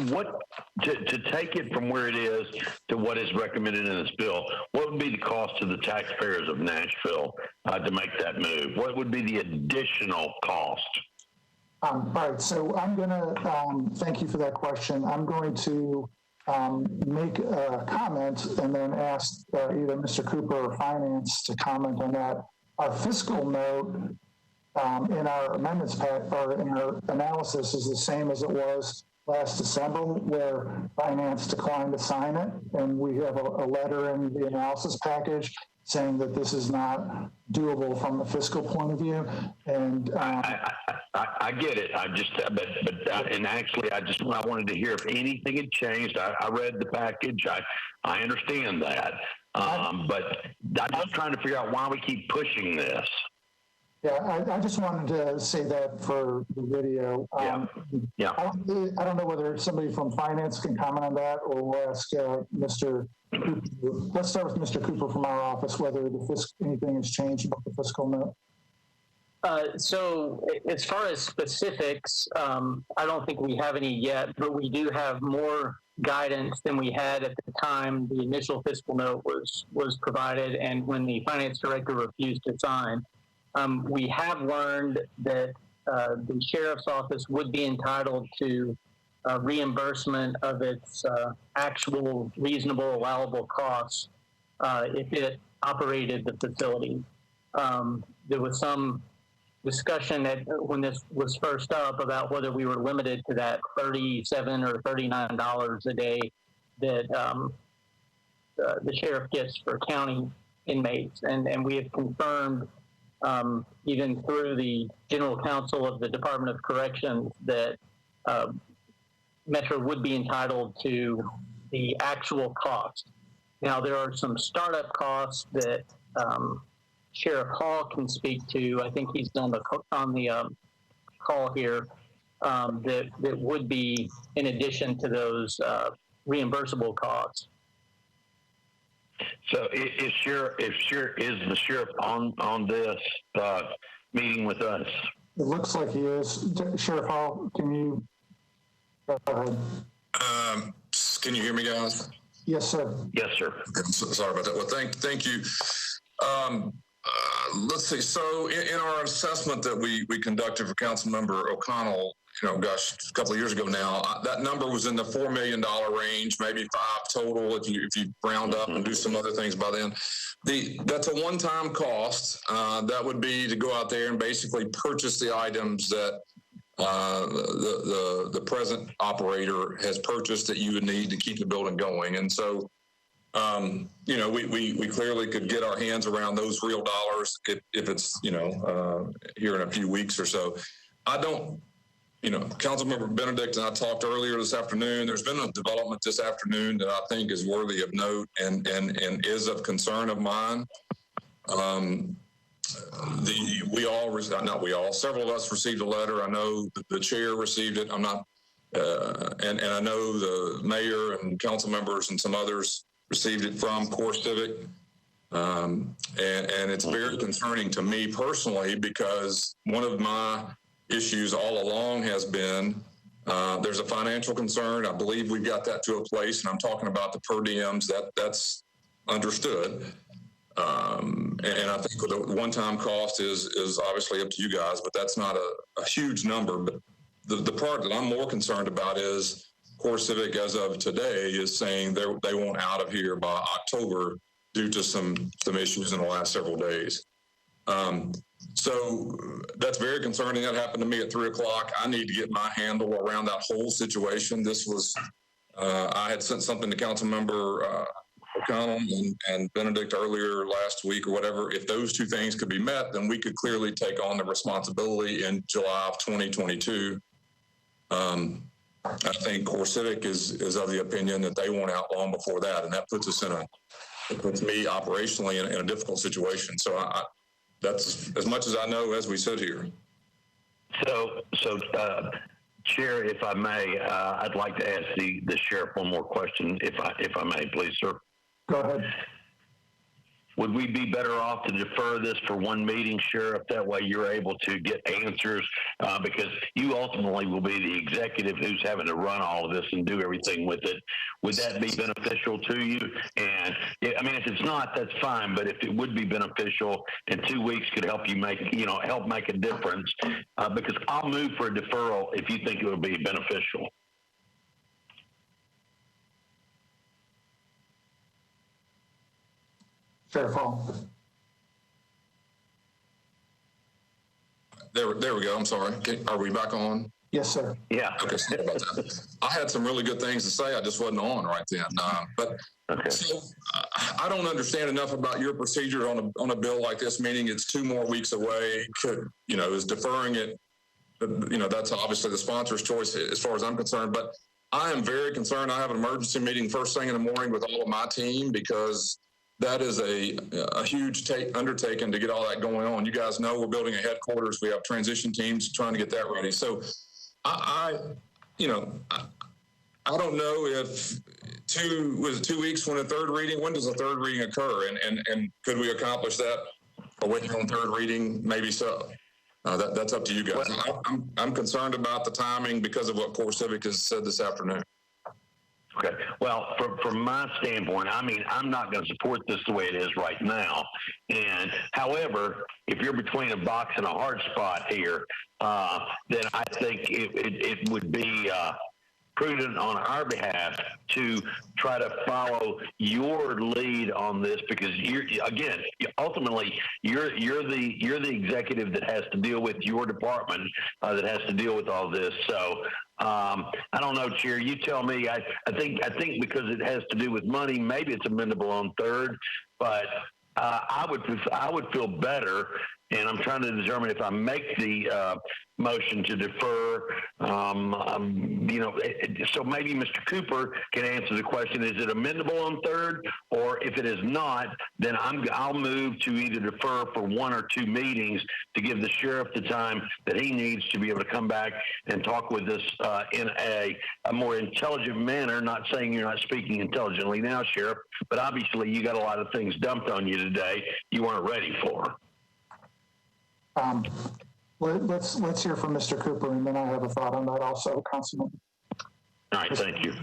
what to take it from where it is to what is recommended in this bill? What would be the cost to the taxpayers of Nashville to make that move? What would be the additional cost? All right. So, I'm going to thank you for that question. I'm going to make a comment and then ask either Mr. Cooper or Finance to comment on that. Our fiscal note in our amendments pack or in our analysis is the same as it was last December, where Finance declined to sign it, and we have a letter in the analysis package saying that this is not doable from a fiscal point of view. And I get it. I just, and actually, I wanted to hear if anything had changed. I read the package. I understand that. But I'm just trying to figure out why we keep pushing this. Yeah, I just wanted to say that for the video. Yeah. I don't know whether somebody from finance can comment on that, or we'll ask Mr. Cooper. Let's start with Mr. Cooper from our office, whether anything has changed about the fiscal note. So as far as specifics, I don't think we have any yet, but we do have more guidance than we had at the time the initial fiscal note was provided, and when the finance director refused to sign. We have learned that the sheriff's office would be entitled to reimbursement of its actual reasonable allowable costs if it operated the facility. There was some discussion when this was first up about whether we were limited to that $37 or $39 a day that the sheriff gets for county inmates, and we have confirmed even through the general counsel of the Department of Corrections that Metro would be entitled to the actual cost. Now, there are some startup costs that Sheriff Hall can speak to. I think he's on the call here. That would be in addition to those reimbursable costs. So is the sheriff on this meeting with us? It looks like he is. Sheriff Hall, can you go ahead? Can you hear me, guys? Yes, sir. Yes, sir. Sorry about that. Well, thank you. Let's see. So in our assessment that we conducted for Councilmember O'Connell, a couple of years ago now, that number was in the $4 million range, maybe $5 total if you round up and do some other things by then. That's a one-time cost. That would be to go out there and basically purchase the items that the present operator has purchased that you would need to keep the building going. And so, we clearly could get our hands around those real dollars if it's, here in a few weeks or so. I don't, Councilmember Benedict and I talked earlier this afternoon. There's been a development this afternoon that I think is worthy of note and is of concern of mine. Several of us received a letter. I know the chair received it. I'm not, and I know the mayor and council members and some others received it from Core Civic. And it's very concerning to me personally, because one of my issues all along has been there's a financial concern. I believe we've got that to a place, and I'm talking about the per diems. That's understood. And I think the one-time cost is obviously up to you guys, but that's not a huge number. But the part that I'm more concerned about is Core Civic, as of today, is saying they want out of here by October due to some issues in the last several days. So that's very concerning. That happened to me at 3:00. I need to get my handle around that whole situation. This was, I had sent something to Councilmember O'Connell and Benedict earlier last week or whatever. If those two things could be met, then we could clearly take on the responsibility in July of 2022. I think Core Civic is of the opinion that they want out long before that, and that puts us it puts me operationally in a difficult situation. So that's as much as I know as we sit here. So, Chair, if I may, I'd like to ask the sheriff one more question, if I may, please, sir. Go ahead. Would we be better off to defer this for one meeting, Sheriff? That way you're able to get answers, because you ultimately will be the executive who's having to run all of this and do everything with it. Would that be beneficial to you? And if it's not, that's fine. But if it would be beneficial, and 2 weeks could help you help make a difference, because I'll move for a deferral if you think it would be beneficial. Sheriff Hall. There we go. I'm sorry. Are we back on? Yes, sir. Yeah. Okay, sorry about that. I had some really good things to say. I just wasn't on right then. But okay. So I don't understand enough about your procedure on a bill like this, meaning it's 2 more weeks away. Is deferring it, that's obviously the sponsor's choice as far as I'm concerned. But I am very concerned. I have an emergency meeting first thing in the morning with all of my team because that is a huge undertaking to get all that going on. You guys know we're building a headquarters. We have transition teams trying to get that ready. So I don't know if 2 weeks when when does the third reading occur? And could we accomplish that waiting on third reading? Maybe so. That's up to you guys. I'm concerned about the timing because of what Core Civic has said this afternoon. Okay. Well, from my standpoint, I mean, I'm not going to support this the way it is right now. And however, if you're between a box and a hard spot here, then I think it would be prudent on our behalf to try to follow your lead on this, because ultimately you're the executive that has to deal with your department, that has to deal with all this. So I don't know, Chair, you tell me. I think because it has to do with money, maybe it's amendable on third, but I would feel better. And I'm trying to determine if I make the motion to defer, so maybe Mr. Cooper can answer the question, is it amendable on third? Or if it is not, then I'll move to either defer for 1 or 2 meetings to give the sheriff the time that he needs to be able to come back and talk with us in a more intelligent manner. Not saying you're not speaking intelligently now, Sheriff, but obviously you got a lot of things dumped on you today you weren't ready for. Let's hear from Mr. Cooper, and then I have a thought on that also, Councilman. All right, thank you.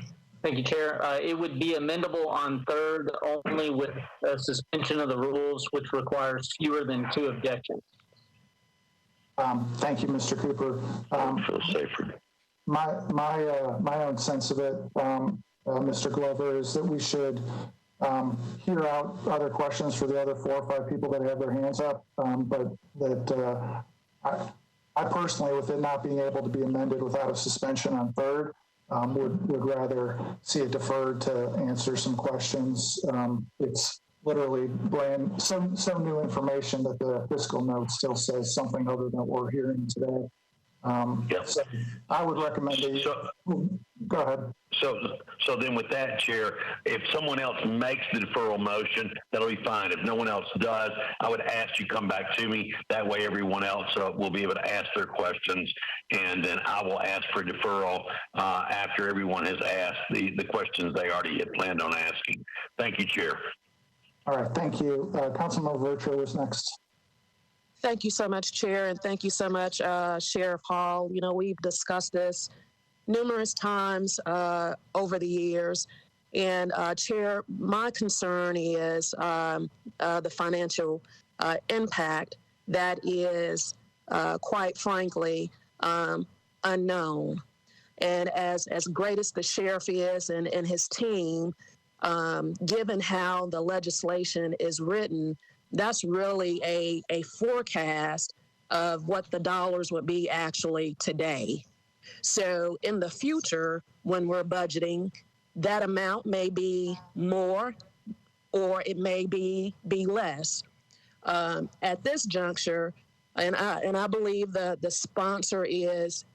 Thank you, Chair. It would be amendable on third only with a suspension of the rules, which requires fewer than 2 objections. Thank you, Mr. Cooper. Feel safer. My own sense of it, Mr. Glover, is that we should hear out other questions for the other 4 or 5 people that have their hands up, but that I personally, with it not being able to be amended without a suspension on third, would rather see it deferred to answer some questions. It's literally some new information that the fiscal note still says something other than what we're hearing today. So I would recommend go ahead. So then with that, Chair, if someone else makes the deferral motion, that'll be fine. If no one else does, I would ask you come back to me. That way everyone else will be able to ask their questions, and then I will ask for deferral after everyone has asked the questions they already had planned on asking. Thank you, Chair. All right, thank you. Councilman Virtue is next. Thank you so much, Chair, and thank you so much, Sheriff Hall. We've discussed this numerous times over the years. And Chair, my concern is the financial impact that is, quite frankly, unknown. And as great as the sheriff is and his team, given how the legislation is written, that's really a forecast of what the dollars would be actually today. So in the future, when we're budgeting, that amount may be more or it may be less. At this juncture, and I believe the sponsor is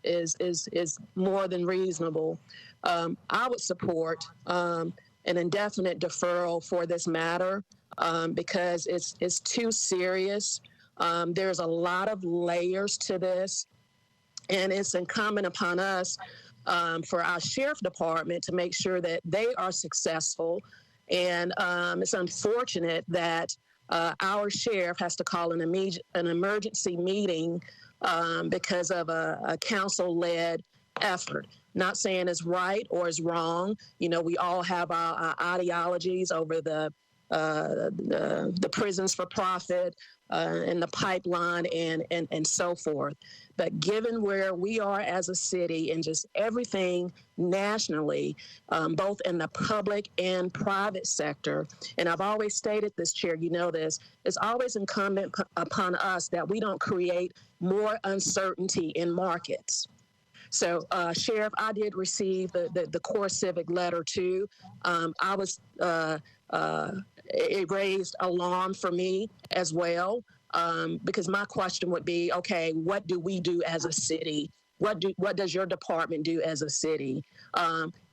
more than reasonable. I would support an indefinite deferral for this matter because it's too serious. There's a lot of layers to this, and it's incumbent upon us for our sheriff department to make sure that they are successful. And it's unfortunate that our sheriff has to call an emergency meeting because of a council-led effort. Not saying it's right or it's wrong. We all have our ideologies over the prisons for profit and the pipeline and so forth. But given where we are as a city and just everything nationally, both in the public and private sector, and I've always stated this, Chair, you know this, it's always incumbent upon us that we don't create more uncertainty in markets. So, Sheriff, I did receive the core civic letter too. It raised alarm for me as well, because my question would be, okay, what do we do as a city? What does your department do as a city?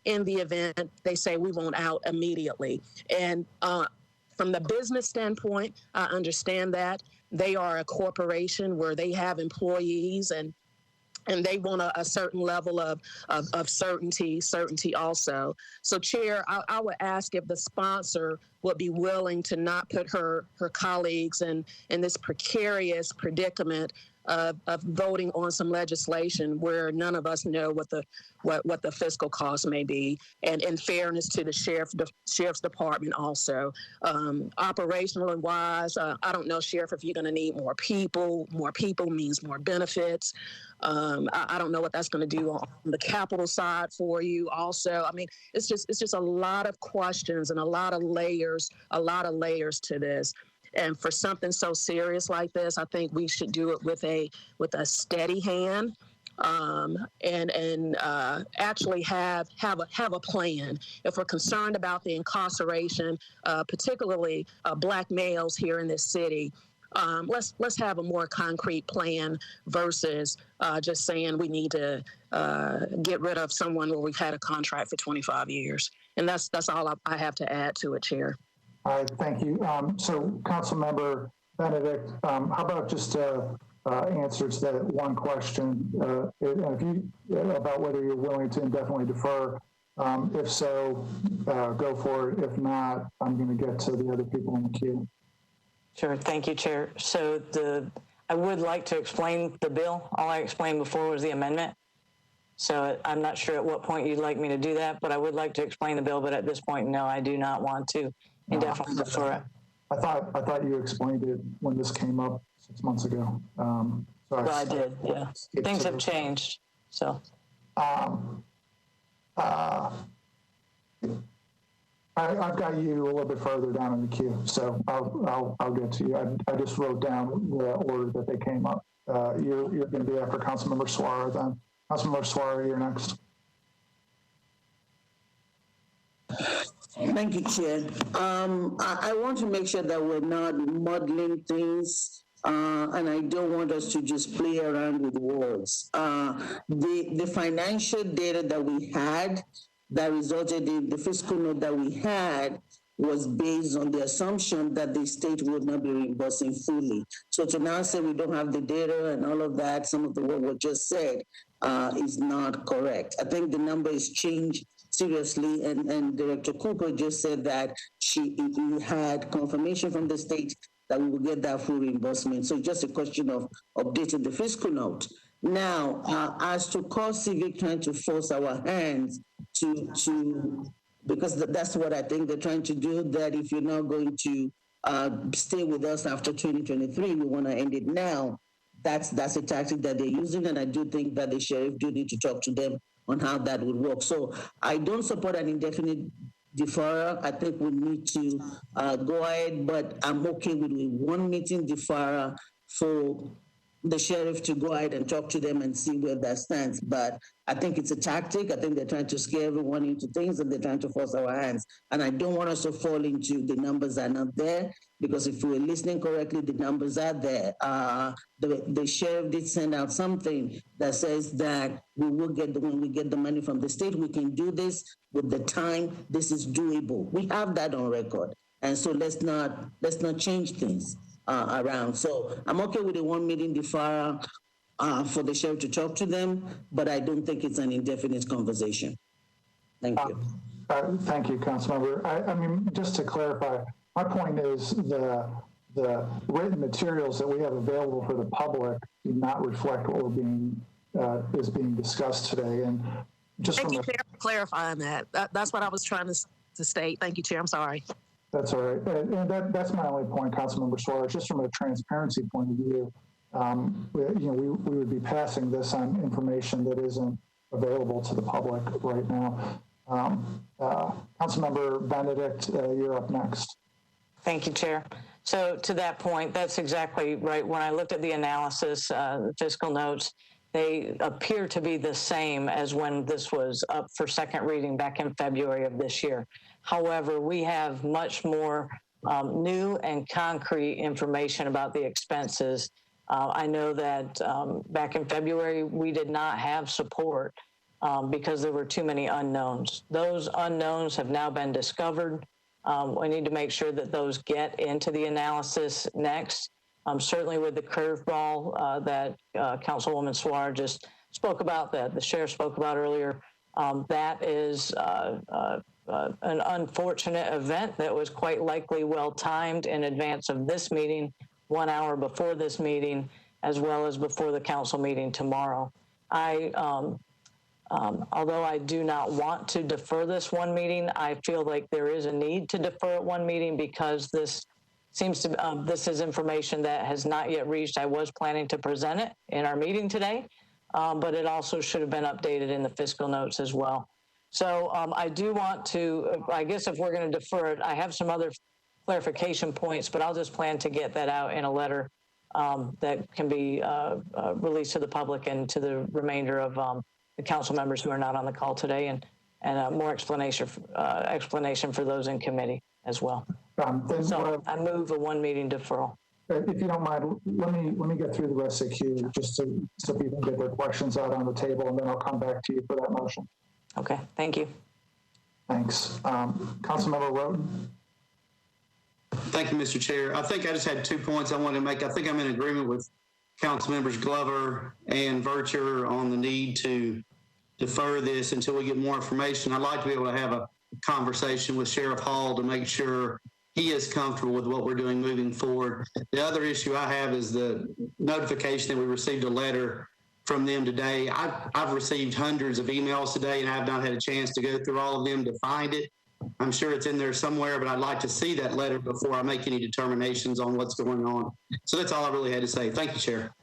In the event they say we won't out immediately. And from the business standpoint, I understand that they are a corporation where they have employees and they want a certain level of certainty also. So, Chair, I would ask if the sponsor would be willing to not put her colleagues in this precarious predicament of voting on some legislation where none of us know what the fiscal cost may be, and in fairness to the sheriff's department also. Operational and wise, I don't know, Sheriff, if you're going to need more people. More people means more benefits. I don't know what that's going to do on the capital side for you also. I mean, it's just a lot of questions and a lot of layers to this. And for something so serious like this, I think we should do it with a steady hand, and actually have a plan. If we're concerned about the incarceration, particularly Black males here in this city, let's have a more concrete plan versus just saying we need to get rid of someone where we've had a contract for 25 years. And that's all I have to add to it, Chair. All right, thank you. So, Councilmember Benedict, how about just answer to that one question, about whether you're willing to indefinitely defer? If so, go for it. If not, I'm going to get to the other people in the queue. Sure, thank you, Chair. So I would like to explain the bill. All I explained before was the amendment. So I'm not sure at what point you'd like me to do that, but I would like to explain the bill. But at this point, no, I do not want to indefinitely defer it. I thought you explained it when this came up 6 months ago. Well, I did, yeah. Things have changed, so. I've got you a little bit further down in the queue, so I'll get to you. I just wrote down the order that they came up. You're going to be after Councilmember Suara then. Councilmember Suara, you're next. Thank you, Chair. I want to make sure that we're not muddling things, and I don't want us to just play around with words. The financial data that we had that resulted in the fiscal note that we had was based on the assumption that the state would not be reimbursing fully. So to now say we don't have the data and all of that, some of the what we just said is not correct. I think the number is changed seriously, and Director Cooper just said that he had confirmation from the state that we will get that full reimbursement. So just a question of updating the fiscal note. Now, as to Core Civic trying to force our hands to because that's what I think they're trying to do, that if you're not going to stay with us after 2023, we want to end it now. That's a tactic that they're using, and I do think that the sheriff do need to talk to them on how that would work. So I don't support an indefinite deferral. I think we need to go ahead, but I'm okay with a 1 meeting deferral for the sheriff to go ahead and talk to them and see where that stands. But I think it's a tactic. I think they're trying to scare everyone into things, and they're trying to force our hands. And I don't want us to fall into the numbers are not there, because if we were listening correctly, the numbers are there. The sheriff did send out something that says that we will get when we get the money from the state, we can do this with the time. This is doable. We have that on record. And so let's not change things around. So I'm okay with a 1 meeting deferral for the sheriff to talk to them, but I don't think it's an indefinite conversation. Thank you. Thank you, Councilmember. I mean, just to clarify, my point is the written materials that we have available for the public do not reflect what is being discussed today. And just thank you, Chair, for clarifying that. That's what I was trying to state. Thank you, Chair. I'm sorry. That's all right. And that's my only point, Councilmember Suarez. Just from a transparency point of view, we would be passing this on information that isn't available to the public right now. Councilmember Benedict, you're up next. Thank you, Chair. So to that point, that's exactly right. When I looked at the analysis, the fiscal notes, they appear to be the same as when this was up for second reading back in February of this year. However, we have much more new and concrete information about the expenses. I know that back in February, we did not have support because there were too many unknowns. Those unknowns have now been discovered. We need to make sure that those get into the analysis next. Certainly with the curveball that Councilwoman Swar just spoke about, that the sheriff spoke about earlier, that is an unfortunate event that was quite likely well-timed in advance of this meeting, 1 hour before this meeting, as well as before the council meeting tomorrow. Although I do not want to defer this one meeting, I feel like there is a need to defer it one meeting because this seems to, this is information that has not yet reached. I was planning to present it in our meeting today, but it also should have been updated in the fiscal notes as well. So I do want to, I guess if we're going to defer it, I have some other clarification points, but I'll just plan to get that out in a letter that can be released to the public and to the remainder of the council members who are not on the call today, and more explanation for those in committee as well. So I move a one meeting deferral. If you don't mind, let me get through the rest of the queue just so people can get their questions out on the table, and then I'll come back to you for that motion. Okay, thank you. Thanks. Councilmember Roden. Thank you, Mr. Chair. I think I just had 2 points I wanted to make. I think I'm in agreement with Council Members Glover and Vercher on the need to defer this until we get more information. I'd like to be able to have a conversation with Sheriff Hall to make sure he is comfortable with what we're doing moving forward. The other issue I have is the notification that we received a letter from them today. I've received hundreds of emails today, and I have not had a chance to go through all of them to find it. I'm sure it's in there somewhere, but I'd like to see that letter before I make any determinations on what's going on. So that's all I really had to say. Thank you, Chair.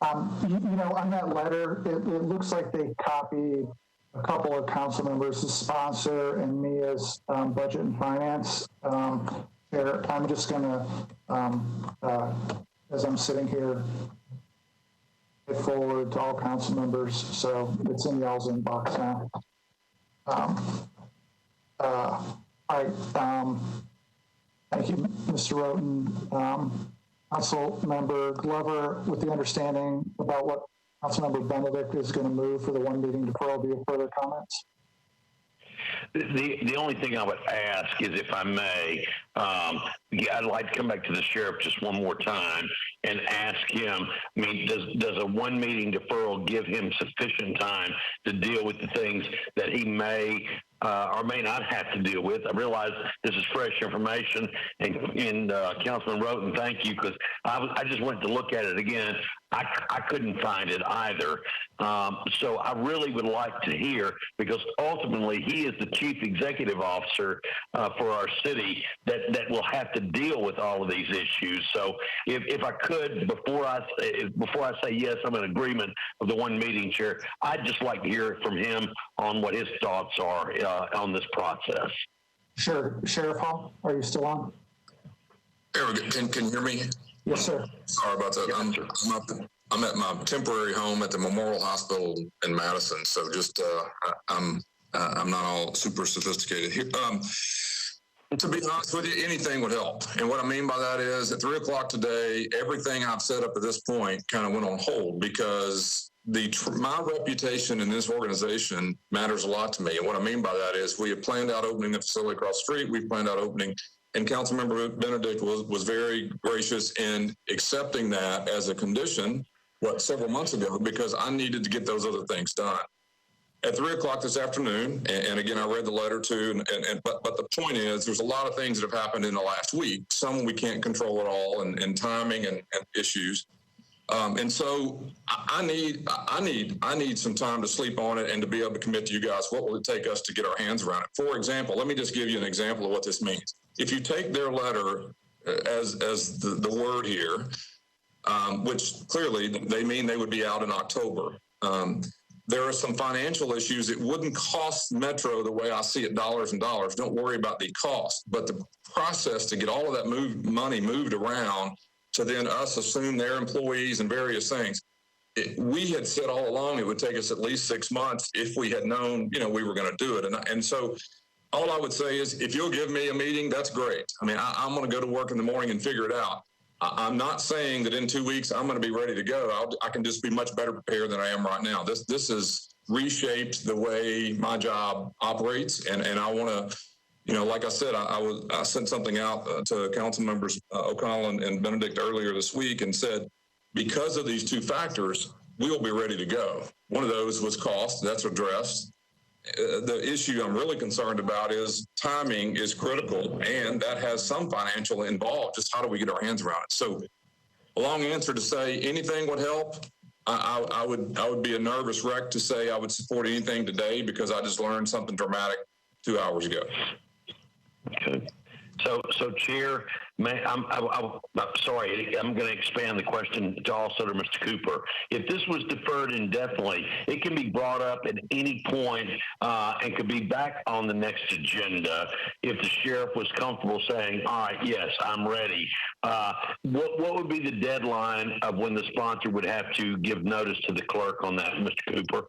You know, on that letter, it looks like they copied a couple of council members, the sponsor and me as budget and finance. Chair, I'm just going to, as I'm sitting here, get forward to all council members. So it's in y'all's inbox now. All right. Thank you, Mr. Roten. Council Member Glover, with the understanding about what Councilmember Benedict is going to move for the one meeting deferral, do you have further comments? The only thing I would ask is, if I may, I'd like to come back to the sheriff just one more time and ask him, I mean, does a one meeting deferral give him sufficient time to deal with the things that he may or may not have to deal with? I realize this is fresh information, and Councilman Roten, thank you, because I just went to look at it again. I couldn't find it either. So I really would like to hear, because ultimately he is the chief executive officer for our city that will have to deal with all of these issues. So if I could, before I say yes, I'm in agreement of the one meeting, Chair, I'd just like to hear from him on what his thoughts are on this process. Sure. Sheriff Hall, are you still on? There we go. Can you hear me? Yes, sir. Sorry about that. Yes, I'm at my temporary home at the Memorial Hospital in Madison, so just I'm not all super sophisticated here. To be honest with you, anything would help. And what I mean by that is, at 3 o'clock today, everything I've set up at this point kind of went on hold, because my reputation in this organization matters a lot to me. And what I mean by that is, we have planned out opening the facility across the street. We've planned out opening, and Councilmember Benedict was very gracious in accepting that as a condition, several months ago, because I needed to get those other things done. At 3 o'clock this afternoon, and again, I read the letter too, but the point is, there's a lot of things that have happened in the last week. Some we can't control at all, and timing and issues. And so I need some time to sleep on it and to be able to commit to you guys. What will it take us to get our hands around it? For example, let me just give you an example of what this means. If you take their letter as the word here, which clearly they mean they would be out in October. There are some financial issues. It wouldn't cost Metro, the way I see it, dollars and dollars. Don't worry about the cost, but the process to get all of that money moved around to then us assume their employees and various things. we had said all along it would take us at least 6 months if we had known, we were going to do it. And so all I would say is, if you'll give me a meeting, that's great. I mean, I'm going to go to work in the morning and figure it out. I'm not saying that in 2 weeks I'm going to be ready to go. I can just be much better prepared than I am right now. This has reshaped the way my job operates, and I want to, like I said, I sent something out to council members O'Connell and Benedict earlier this week and said, because of these two factors, we'll be ready to go. One of those was cost. That's addressed. The issue I'm really concerned about is timing is critical, and that has some financial involved. Just how do we get our hands around it? So a long answer to say anything would help. I would be a nervous wreck to say I would support anything today, because I just learned something dramatic 2 hours ago. Okay. So Chair, I'm sorry, I'm going to expand the question to also to Mr. Cooper. If this was deferred indefinitely, it can be brought up at any point and could be back on the next agenda if the sheriff was comfortable saying, all right, yes, I'm ready. What would be the deadline of when the sponsor would have to give notice to the clerk on that, Mr. Cooper?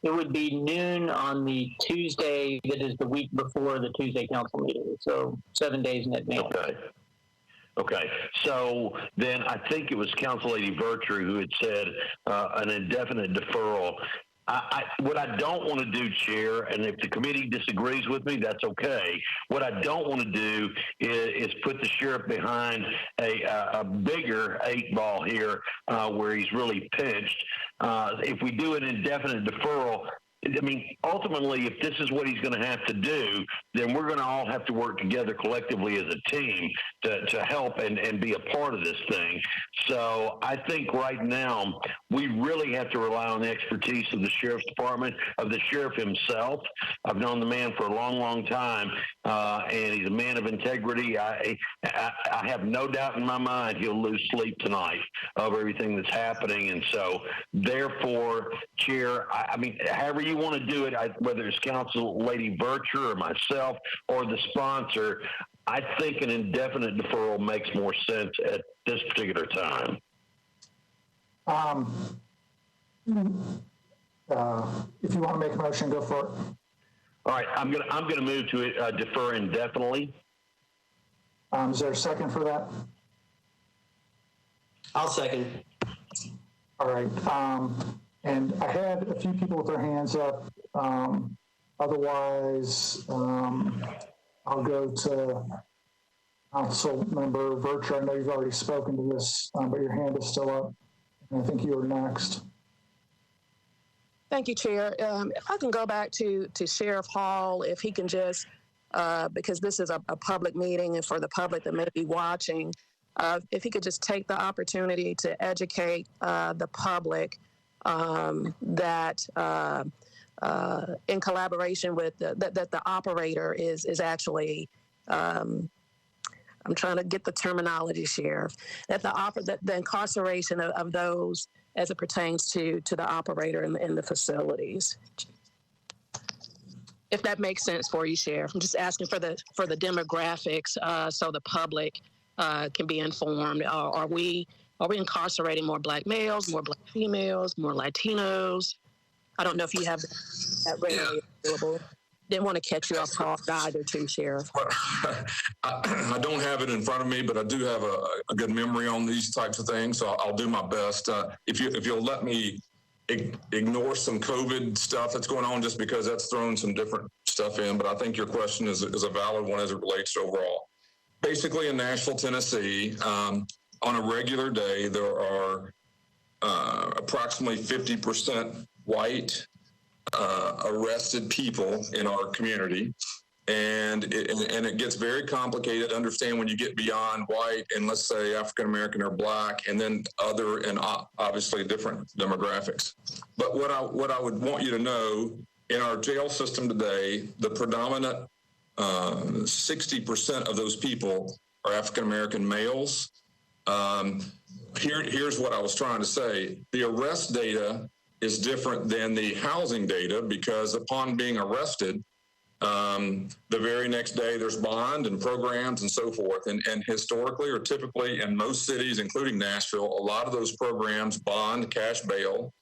It would be noon on the Tuesday that is the week before the Tuesday council meeting. So 7 days in advance. Okay. So then I think it was Council Lady Virtue who had said an indefinite deferral. What I don't want to do, Chair, and if the committee disagrees with me, that's okay. What I don't want to do is put the sheriff behind a bigger 8-ball here where he's really pinched. If we do an indefinite deferral, I mean, ultimately, if this is what he's going to have to do, then we're going to all have to work together collectively as a team to help and be a part of this thing. So I think right now we really have to rely on the expertise of the sheriff's department, of the sheriff himself. I've known the man for a long, long time, and he's a man of integrity. I have no doubt in my mind he'll lose sleep tonight over everything that's happening. And so, therefore, Chair, I mean, however you want to do it, whether it's Council Lady Virtue or myself or the sponsor, I think an indefinite deferral makes more sense at this particular time. If you want to make a motion, go for it. All right, I'm gonna move to defer indefinitely. Is there a second for that? I'll second. All right. And I had a few people with their hands up. Otherwise, I'll go to Council Member Virtue. I know you've already spoken to this, but your hand is still up. And I think you were next. Thank you, Chair. If I can go back to Sheriff Hall, if he can just, because this is a public meeting and for the public that may be watching, if he could just take the opportunity to educate the public that in collaboration with that the operator is actually, I'm trying to get the terminology, Sheriff, that the incarceration of those as it pertains to the operator in the facilities. If that makes sense for you, Sheriff. I'm just asking for the demographics so the public can be informed. Are we incarcerating more Black males, more Black females, more Latinos? I don't know if you have that readily available. Didn't want to catch you off guard either, too, Sheriff. Well, I don't have it in front of me, but I do have a good memory on these types of things, so I'll do my best. If you'll let me ignore some COVID stuff that's going on, just because that's thrown some different stuff in, but I think your question is a valid one as it relates to overall. Basically, in Nashville, Tennessee, on a regular day, there are approximately 50% white arrested people in our community, and it gets very complicated to understand when you get beyond white and, let's say, African American or Black, and then other and obviously different demographics. But what I would want you to know, in our jail system today, the predominant 60% of those people are African American males. Here's what I was trying to say: the arrest data is different than the housing data, because upon being arrested, The very next day, there's bond and programs and so forth. And historically or typically in most cities, including Nashville, a lot of those programs, bond, cash bail,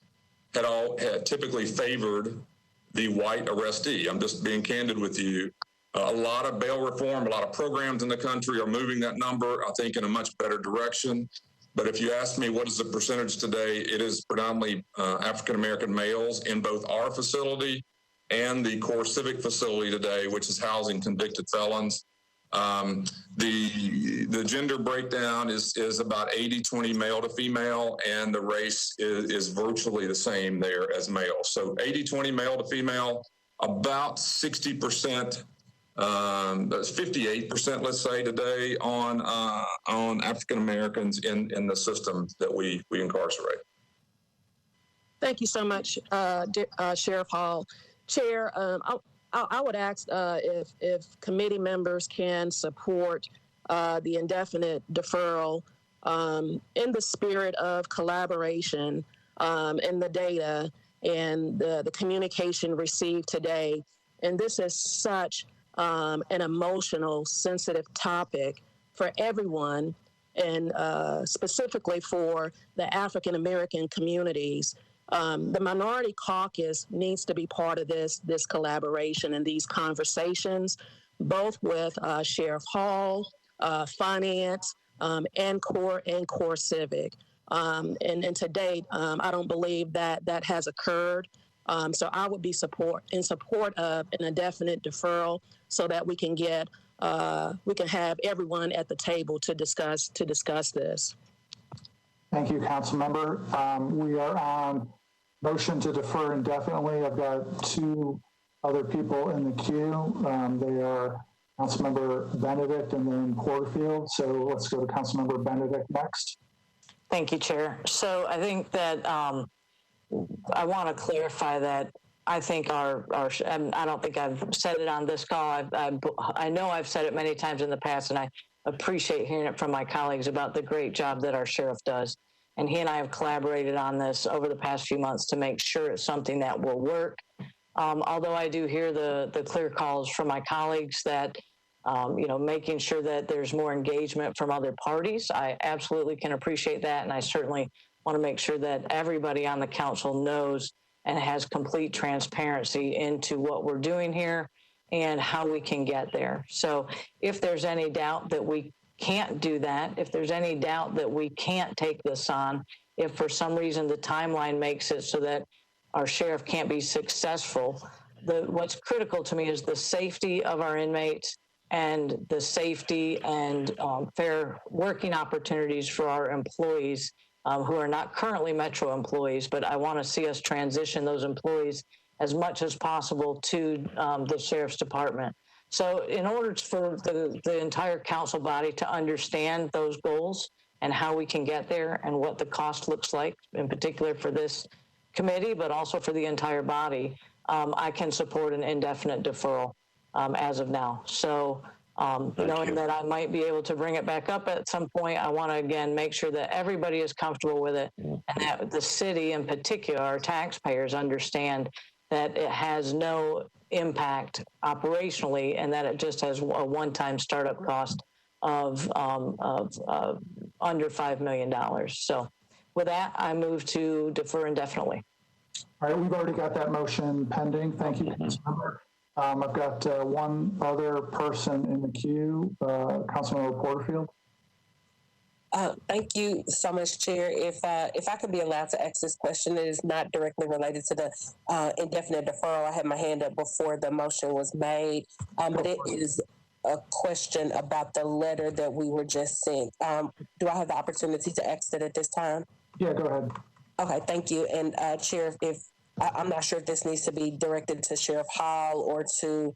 had typically favored the white arrestee. I'm just being candid with you. A lot of bail reform, a lot of programs in the country are moving that number, I think, in a much better direction. But if you ask me what is the percentage today, it is predominantly African-American males in both our facility and the core civic facility today, which is housing convicted felons. The gender breakdown is about 80-20 male to female, and the race is virtually the same there as male. So 80-20 male to female, about 60%, that's 58%, let's say today on African Americans in the system that we incarcerate. Thank you so much, Sheriff Hall. Chair, I would ask if committee members can support the indefinite deferral in the spirit of collaboration in the data and the communication received today. And this is such an emotional, sensitive topic for everyone, and specifically for the African American communities. The Minority Caucus needs to be part of this collaboration and these conversations, both with Sheriff Hall, Finance, and Core Civic. And to date, I don't believe that has occurred. So I would be in support of an indefinite deferral so that we can have everyone at the table to discuss this. Thank you, Council Member. We are on motion to defer indefinitely. I've got two other people in the queue. They are Councilmember Benedict and then Porterfield. So let's go to Councilmember Benedict next. Thank you, Chair. So I think that I want to clarify that I think and I don't think I've said it on this call. I know I've said it many times in the past, and I appreciate hearing it from my colleagues about the great job that our sheriff does. And he and I have collaborated on this over the past few months to make sure it's something that will work. Although I do hear the clear calls from my colleagues that, making sure that there's more engagement from other parties. I absolutely can appreciate that. And I certainly want to make sure that everybody on the council knows and has complete transparency into what we're doing here and how we can get there. So if there's any doubt that we can't do that, if there's any doubt that we can't take this on, if for some reason the timeline makes it so that our sheriff can't be successful, what's critical to me is the safety of our inmates and the safety and fair working opportunities for our employees who are not currently Metro employees, but I want to see us transition those employees as much as possible to the Sheriff's Department. So in order for the entire council body to understand those goals and how we can get there and what the cost looks like, in particular for this committee, but also for the entire body, I can support an indefinite deferral as of now. So knowing that I might be able to bring it back up at some point, I want to, again, make sure that everybody is comfortable with it and that the city in particular, our taxpayers, understand that it has no impact operationally and that it just has a one-time startup cost of under $5 million. So with that, I move to defer indefinitely. All right, we've already got that motion pending. Thank you, Councilmember. I've got one other person in the queue, Councilmember Porterfield. Thank you so much, Chair. If I could be allowed to ask this question, it is not directly related to the indefinite deferral. I had my hand up before the motion was made, but it is a question about the letter that we were just sent. Do I have the opportunity to ask it at this time? Yeah, go ahead. Okay, thank you. And Chair, if I'm not sure if this needs to be directed to Sheriff Hall or to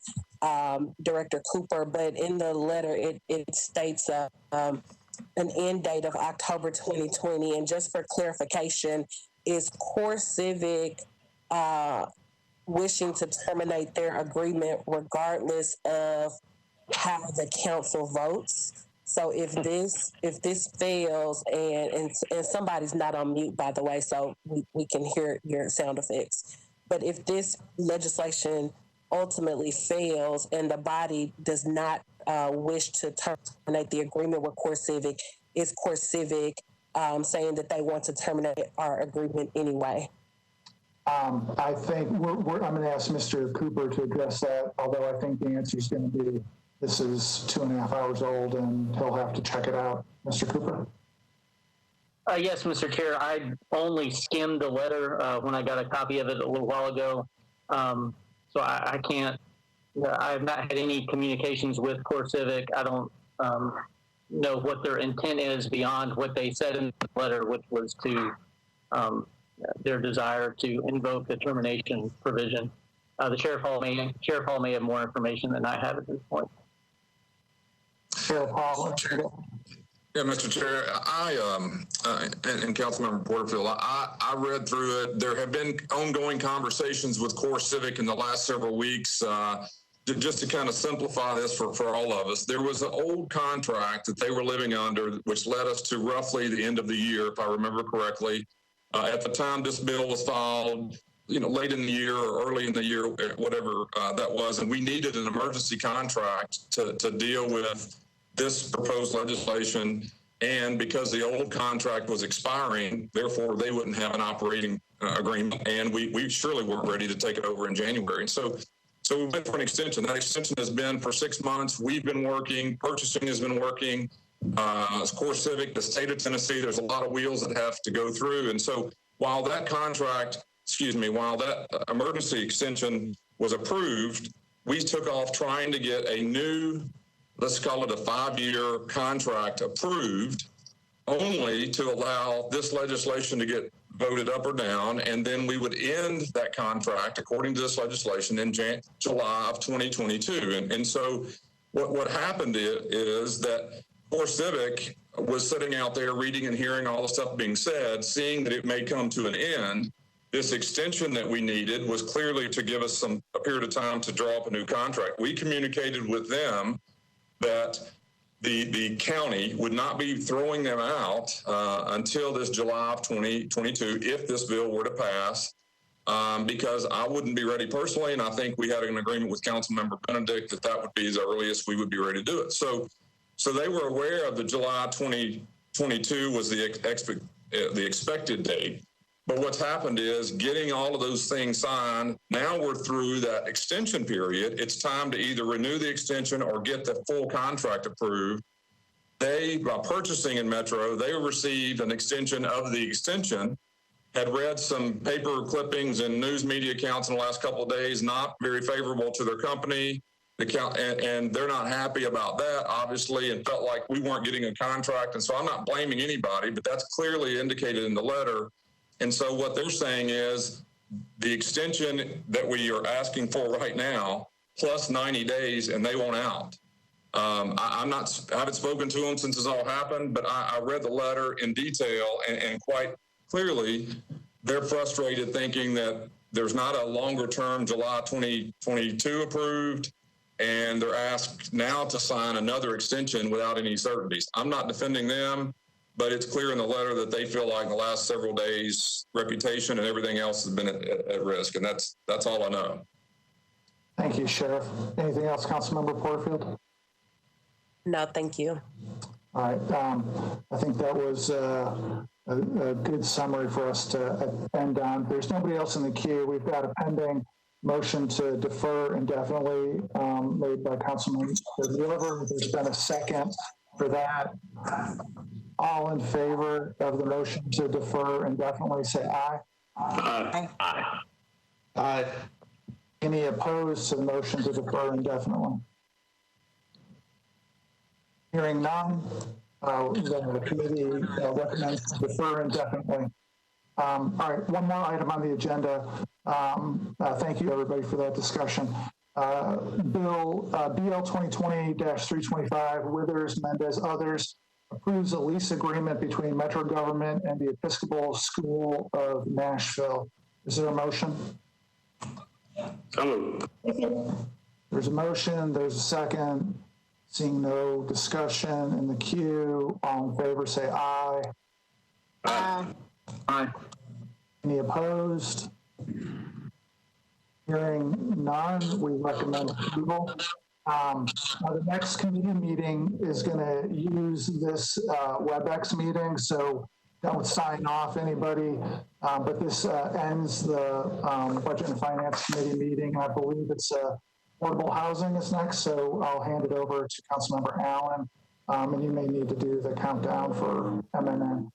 Director Cooper, but in the letter it states an end date of October 2020. And just for clarification, is Core Civic wishing to terminate their agreement regardless of how the council votes? So if this fails, and somebody's not on mute, by the way, so we can hear your sound effects. But if this legislation ultimately fails and the body does not wish to terminate the agreement with Core Civic, is Core Civic saying that they want to terminate our agreement anyway? I think I'm going to ask Mr. Cooper to address that, although I think the answer is going to be this is 2.5 hours old and he'll have to check it out. Mr. Cooper? Yes, Mr. Chair. I only skimmed the letter when I got a copy of it a little while ago. So I can't, I have not had any communications with Core Civic. I don't know what their intent is beyond what they said in the letter, which was to their desire to invoke the termination provision. The Sheriff Hall may have more information than I have at this point. Sheriff Hall. Yeah, Mr. Chair, and Councilmember Porterfield, I read through it. There have been ongoing conversations with Core Civic in the last several weeks. Just to kind of simplify this for all of us, there was an old contract that they were living under, which led us to roughly the end of the year, if I remember correctly. At the time this bill was filed, late in the year or early in the year, whatever that was, and we needed an emergency contract to deal with this proposed legislation, and because the old contract was expiring, therefore they wouldn't have an operating agreement, and we surely weren't ready to take it over in January. And so we went for an extension. That extension has been for 6 months. We've been working. Purchasing has been working. Core Civic, the state of Tennessee, there's a lot of wheels that have to go through. And so while that emergency extension was approved, we took off trying to get a new, let's call it a 5-year contract approved, only to allow this legislation to get voted up or down, and then we would end that contract, according to this legislation, in July of 2022. And so what happened is that Core Civic was sitting out there reading and hearing all the stuff being said, seeing that it may come to an end. This extension that we needed was clearly to give us a period of time to draw up a new contract. We communicated with them that the county would not be throwing them out until this July of 2022 if this bill were to pass, because I wouldn't be ready personally, and I think we had an agreement with Councilmember Benedict that would be the earliest we would be ready to do it. So they were aware of the July 2022 was the expected date. But what's happened is getting all of those things signed. Now we're through that extension period. It's time to either renew the extension or get the full contract approved. By purchasing in Metro, they received an extension of the extension, had read some paper clippings and news media accounts in the last couple of days, not very favorable to their company. And they're not happy about that, obviously, and felt like we weren't getting a contract. And so I'm not blaming anybody, but that's clearly indicated in the letter. And so what they're saying is the extension that we are asking for right now, plus 90 days, and they want out. I haven't spoken to them since this all happened, but I read the letter in detail, and quite clearly, they're frustrated thinking that there's not a longer term July 2022 approved, and they're asked now to sign another extension without any certainties. I'm not defending them, but it's clear in the letter that they feel like the last several days' reputation and everything else has been at risk, and that's all I know. Thank you, Sheriff. Anything else, Councilmember Porterfield? No, thank you. All right. I think that was a good summary for us to end on. There's nobody else in the queue. We've got a pending motion to defer indefinitely made by Councilman Deliver. There's been a second for that. All in favor of the motion to defer indefinitely, say aye. Aye. Aye. Aye. Any opposed to the motion to defer indefinitely? Hearing none, the committee recommends to defer indefinitely. All right, one more item on the agenda. Thank you, everybody, for that discussion. Bill BL 2020-325, Withers, Mendez, others, approves a lease agreement between Metro government and the Episcopal School of Nashville. Is there a motion? There's a motion. There's a second. Seeing no discussion in the queue, all in favor say aye. Aye. Aye. Any opposed? Hearing none, we recommend approval. Now the next committee meeting is going to use this WebEx meeting, so don't sign off anybody. But this ends the Budget and Finance Committee meeting. I believe it's affordable housing is next, so I'll hand it over to Councilmember Allen, and you may need to do the countdown for MNN.